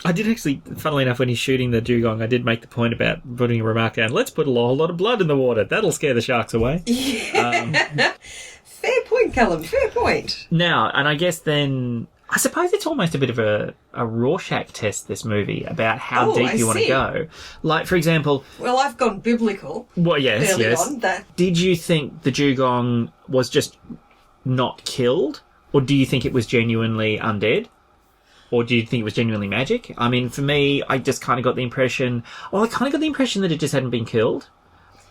I did actually, funnily enough, when he's shooting the dugong, I did make the point about putting a remark down. Let's put a whole lot of blood in the water. That'll scare the sharks away. Fair point, Callum. Fair point. Now, and I guess then, I suppose it's almost a bit of a Rorschach test, this movie, about how deep you want to go. Like, for example... Well, I've gone biblical. Well, yes, early yes. on, that. Did you think the dugong was just not killed? Or do you think it was genuinely undead? Or do you think it was genuinely magic? I mean, for me, I just kind of got the impression... Well, I kind of got the impression that it just hadn't been killed.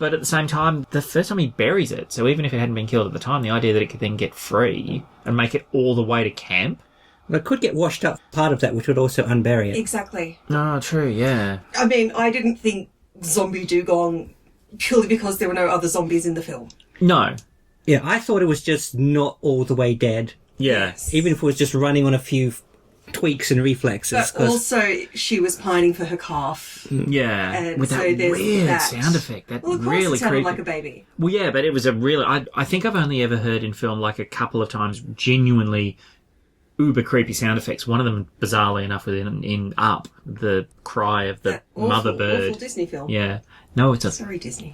But at the same time, the first time he buries it, so even if it hadn't been killed at the time, the idea that it could then get free and make it all the way to camp... Well, it could get washed up, part of that, which would also unbury it. Exactly. Oh, true, yeah. I mean, I didn't think zombie dugong purely because there were no other zombies in the film. No. Yeah, I thought it was just not all the way dead. Yeah. Yes. Even if it was just running on a few tweaks and reflexes. But also, she was pining for her calf. Yeah. And With so that there's weird that. sound effect. That Well, of course really it sounded creepy. like a baby. Well, yeah, but it was a really... I think I've only ever heard in film, like, a couple of times genuinely uber creepy sound effects. One of them, bizarrely enough, was in Up, the cry of the That awful, mother bird. awful Disney film. Yeah. No, it's a... Sorry, Disney.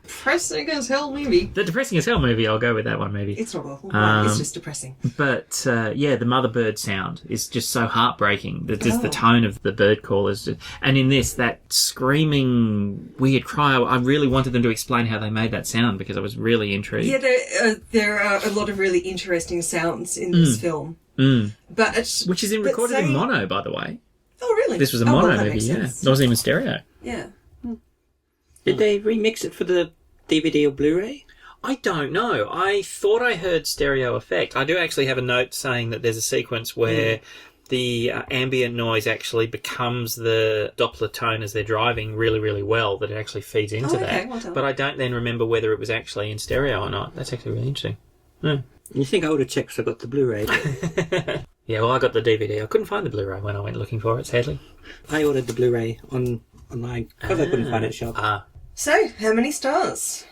Depressing as hell movie. The depressing as hell movie, I'll go with that one, maybe. It's not awful. it's just depressing. But, yeah, the mother bird sound is just so heartbreaking. Just the Oh. tone of the bird call is just... And in this, that screaming, weird cry, I really wanted them to explain how they made that sound because I was really intrigued. Yeah, there are a lot of really interesting sounds in this film. But it's... Which is recorded in mono, by the way. Oh, really? This was a Oh, mono well, that movie, makes yeah. sense. It wasn't even stereo. Yeah. Did they remix it for the DVD or Blu-ray? I don't know. I thought I heard stereo effect. I do actually have a note saying that there's a sequence where the ambient noise actually becomes the Doppler tone as they're driving really, really well, that it actually feeds into okay, that. well done. But I don't then remember whether it was actually in stereo or not. That's actually really interesting. You think I would have checked because I got the Blu-ray. Yeah, well, I got the DVD. I couldn't find the Blu-ray when I went looking for it, sadly. I ordered the Blu-ray online because I couldn't find it at shop. So, how many stars?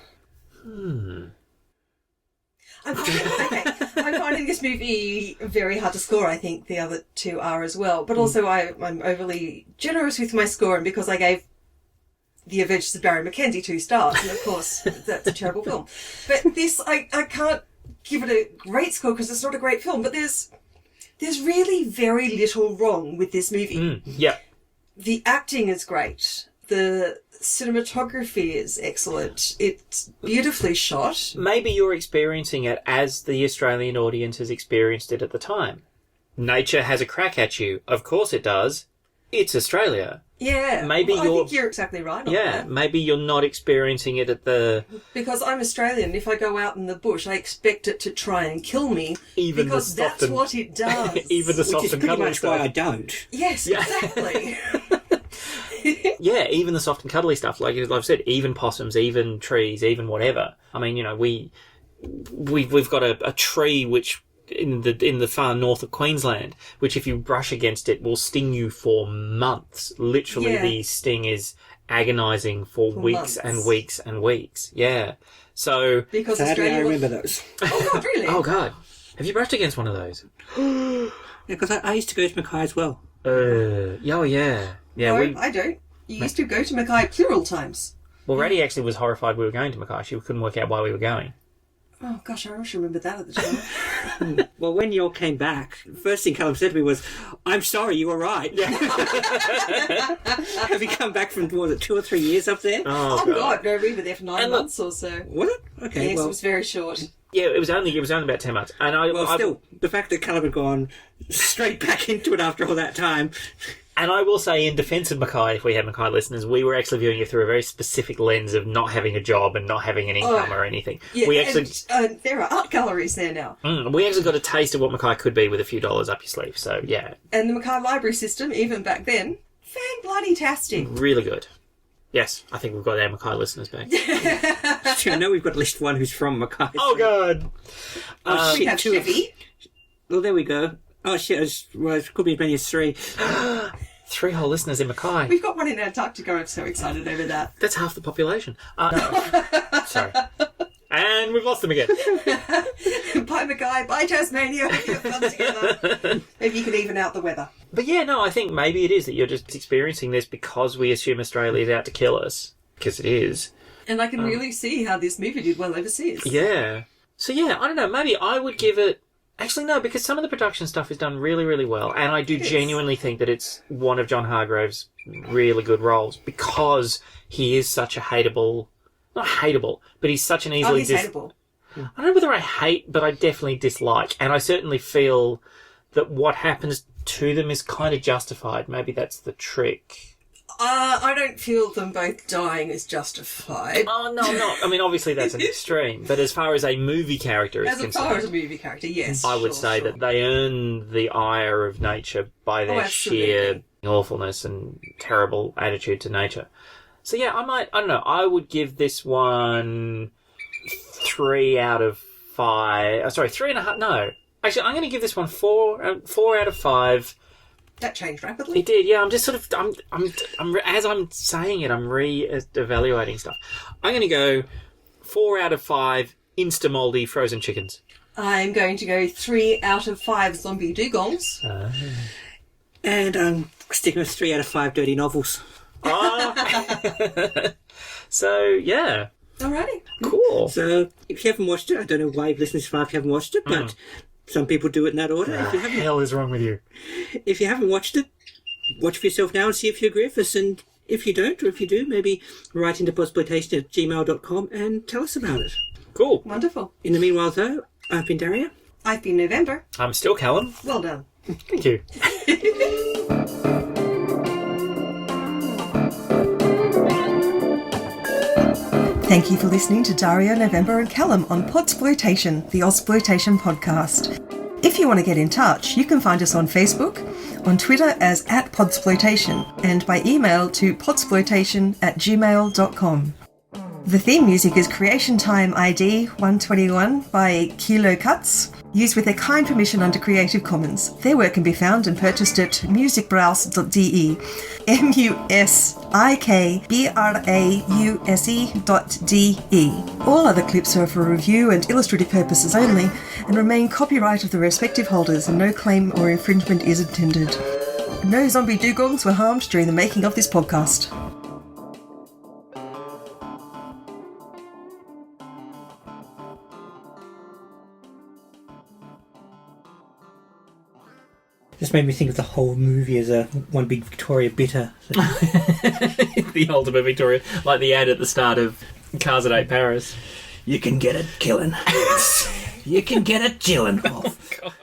I'm finding this movie very hard to score. I think the other two are as well. But also I'm overly generous with my score, and because I gave The Adventures of Barry Mackenzie 2 stars, and of course that's a terrible film. But this, I can't give it a great score because it's not a great film, but there's really very little wrong with this movie. Yeah. The acting is great. The cinematography is excellent. It's beautifully shot. Maybe you're experiencing it as the Australian audience has experienced it at the time. Nature has a crack at you. Of course it does. It's Australia. Yeah. Maybe I think you're exactly right on Yeah, that. maybe you're not experiencing it at the... Because I'm Australian. If I go out in the bush, I expect it to try and kill me. Even the because soft that's and- what it does. Even the Which soft is and pretty cuddly much why stuff. I don't. Yes, exactly. Yeah, even the soft and cuddly stuff. Like I've said, even possums, even trees, even whatever. I mean, you know, we've got a tree which in the far north of Queensland, which if you brush against it will sting you for months. Literally, Yeah. the sting is agonising for weeks months. and weeks and weeks. Yeah. So, Because Sadly, I Australia... remember those. Oh, God, really? oh god, have you brushed against one of those? Yeah, because I used to go to Mackay as well. Oh yeah. Yeah, No, I don't. You used to go to Mackay plural times. well, Raddy actually was horrified we were going to Mackay. She couldn't work out why we were going. Oh, gosh, I wish I remembered that at the time. Well, when you all came back, first thing Callum said to me was, "I'm sorry, you were right." Yeah. Have you come back from, was it 2 or 3 years up there? Oh, God, no, we were there for 9 And look- months or so. Was it? Okay, Yes, well, it was very short. Yeah, it was only about 10 months. And still, the fact that Callum had gone straight back into it after all that time. And I will say, in defence of Mackay, if we had Mackay listeners, we were actually viewing it through a very specific lens of not having a job and not having an income or anything. Yeah, We actually, and there are art galleries there now. we actually got a taste of what Mackay could be with a few dollars up your sleeve. So yeah, And the Mackay library system, even back then, fan-bloody-tastic. really good. Yes, I think we've got our Mackay listeners back. I know we've got at least one who's from Mackay. Oh god! Oh, We shit, have 2 of... Chevy. Well, there we go. Oh, shit, it could be as many as 3. 3 whole listeners in Mackay. We've got one in Antarctica. I'm so excited over that. That's half the population. Sorry. And we've lost them again. Bye, Mackay. Bye, Tasmania. Hope you have fun together. Maybe you could even out the weather. But yeah, no, I think maybe it is that you're just experiencing this because we assume Australia is out to kill us. Because it is. And I can really see how this movie did well overseas. Yeah. So yeah, I don't know, maybe I would give it... Actually, no, because some of the production stuff is done really, really well. And I do genuinely think that it's one of John Hargreaves' really good roles because he is such a hateable... Not hateable, but he's such an easily... he's hateable. I don't know whether I hate, but I definitely dislike. And I certainly feel that what happens to them is kind of justified. Maybe that's the trick. I don't feel them both dying is justified. Oh, no. I mean, obviously that's an extreme. But as far as a movie character is concerned... As far as a movie character, yes. I would say that they earn the ire of nature by their sheer awfulness and terrible attitude to nature. So yeah, I don't know, I would give this one 3 out of 5. Sorry, 3.5. No. Actually, I'm going to give this one 4 out of 5. That changed rapidly. It did, yeah. I'm just sort of, I'm as I'm saying it, I'm re-evaluating stuff. I'm going to go 4 out of 5 insta-mouldy frozen chickens. I'm going to go 3 out of 5 zombie dugongs. And I'm sticking with 3 out of 5 dirty novels. So, yeah. Alrighty. Cool. So, if you haven't watched it, I don't know why you've listened to this far if you haven't watched it, but some people do it in that order. What the hell is wrong with you? If you haven't watched it, watch for yourself now and see if you agree with us. And if you don't, or if you do, maybe write into podsploitation@gmail.com and tell us about it. Cool. Wonderful. In the meanwhile, though, I've been Daria. I've been November. I'm still Colin. Well done. Thank you. Thank you for listening to Daria, November and Callum on Podsploitation, the Ozploitation podcast. If you want to get in touch, you can find us on Facebook, on Twitter as @Podsploitation, and by email to podsploitation@gmail.com. The theme music is Creation Time ID 121 by KieLoKaz, used with their kind permission under Creative Commons. Their work can be found and purchased at musicbrowse.de, musicbrause.de. All other clips are for review and illustrative purposes only and remain copyright of the respective holders, and no claim or infringement is intended. No zombie dugongs were harmed during the making of this podcast. Just made me think of the whole movie as one big Victoria bitter. The ultimate Victoria. Like the ad at the start of Cars at 8 Paris. You can get it killing. You can get it chilling. Oh, God.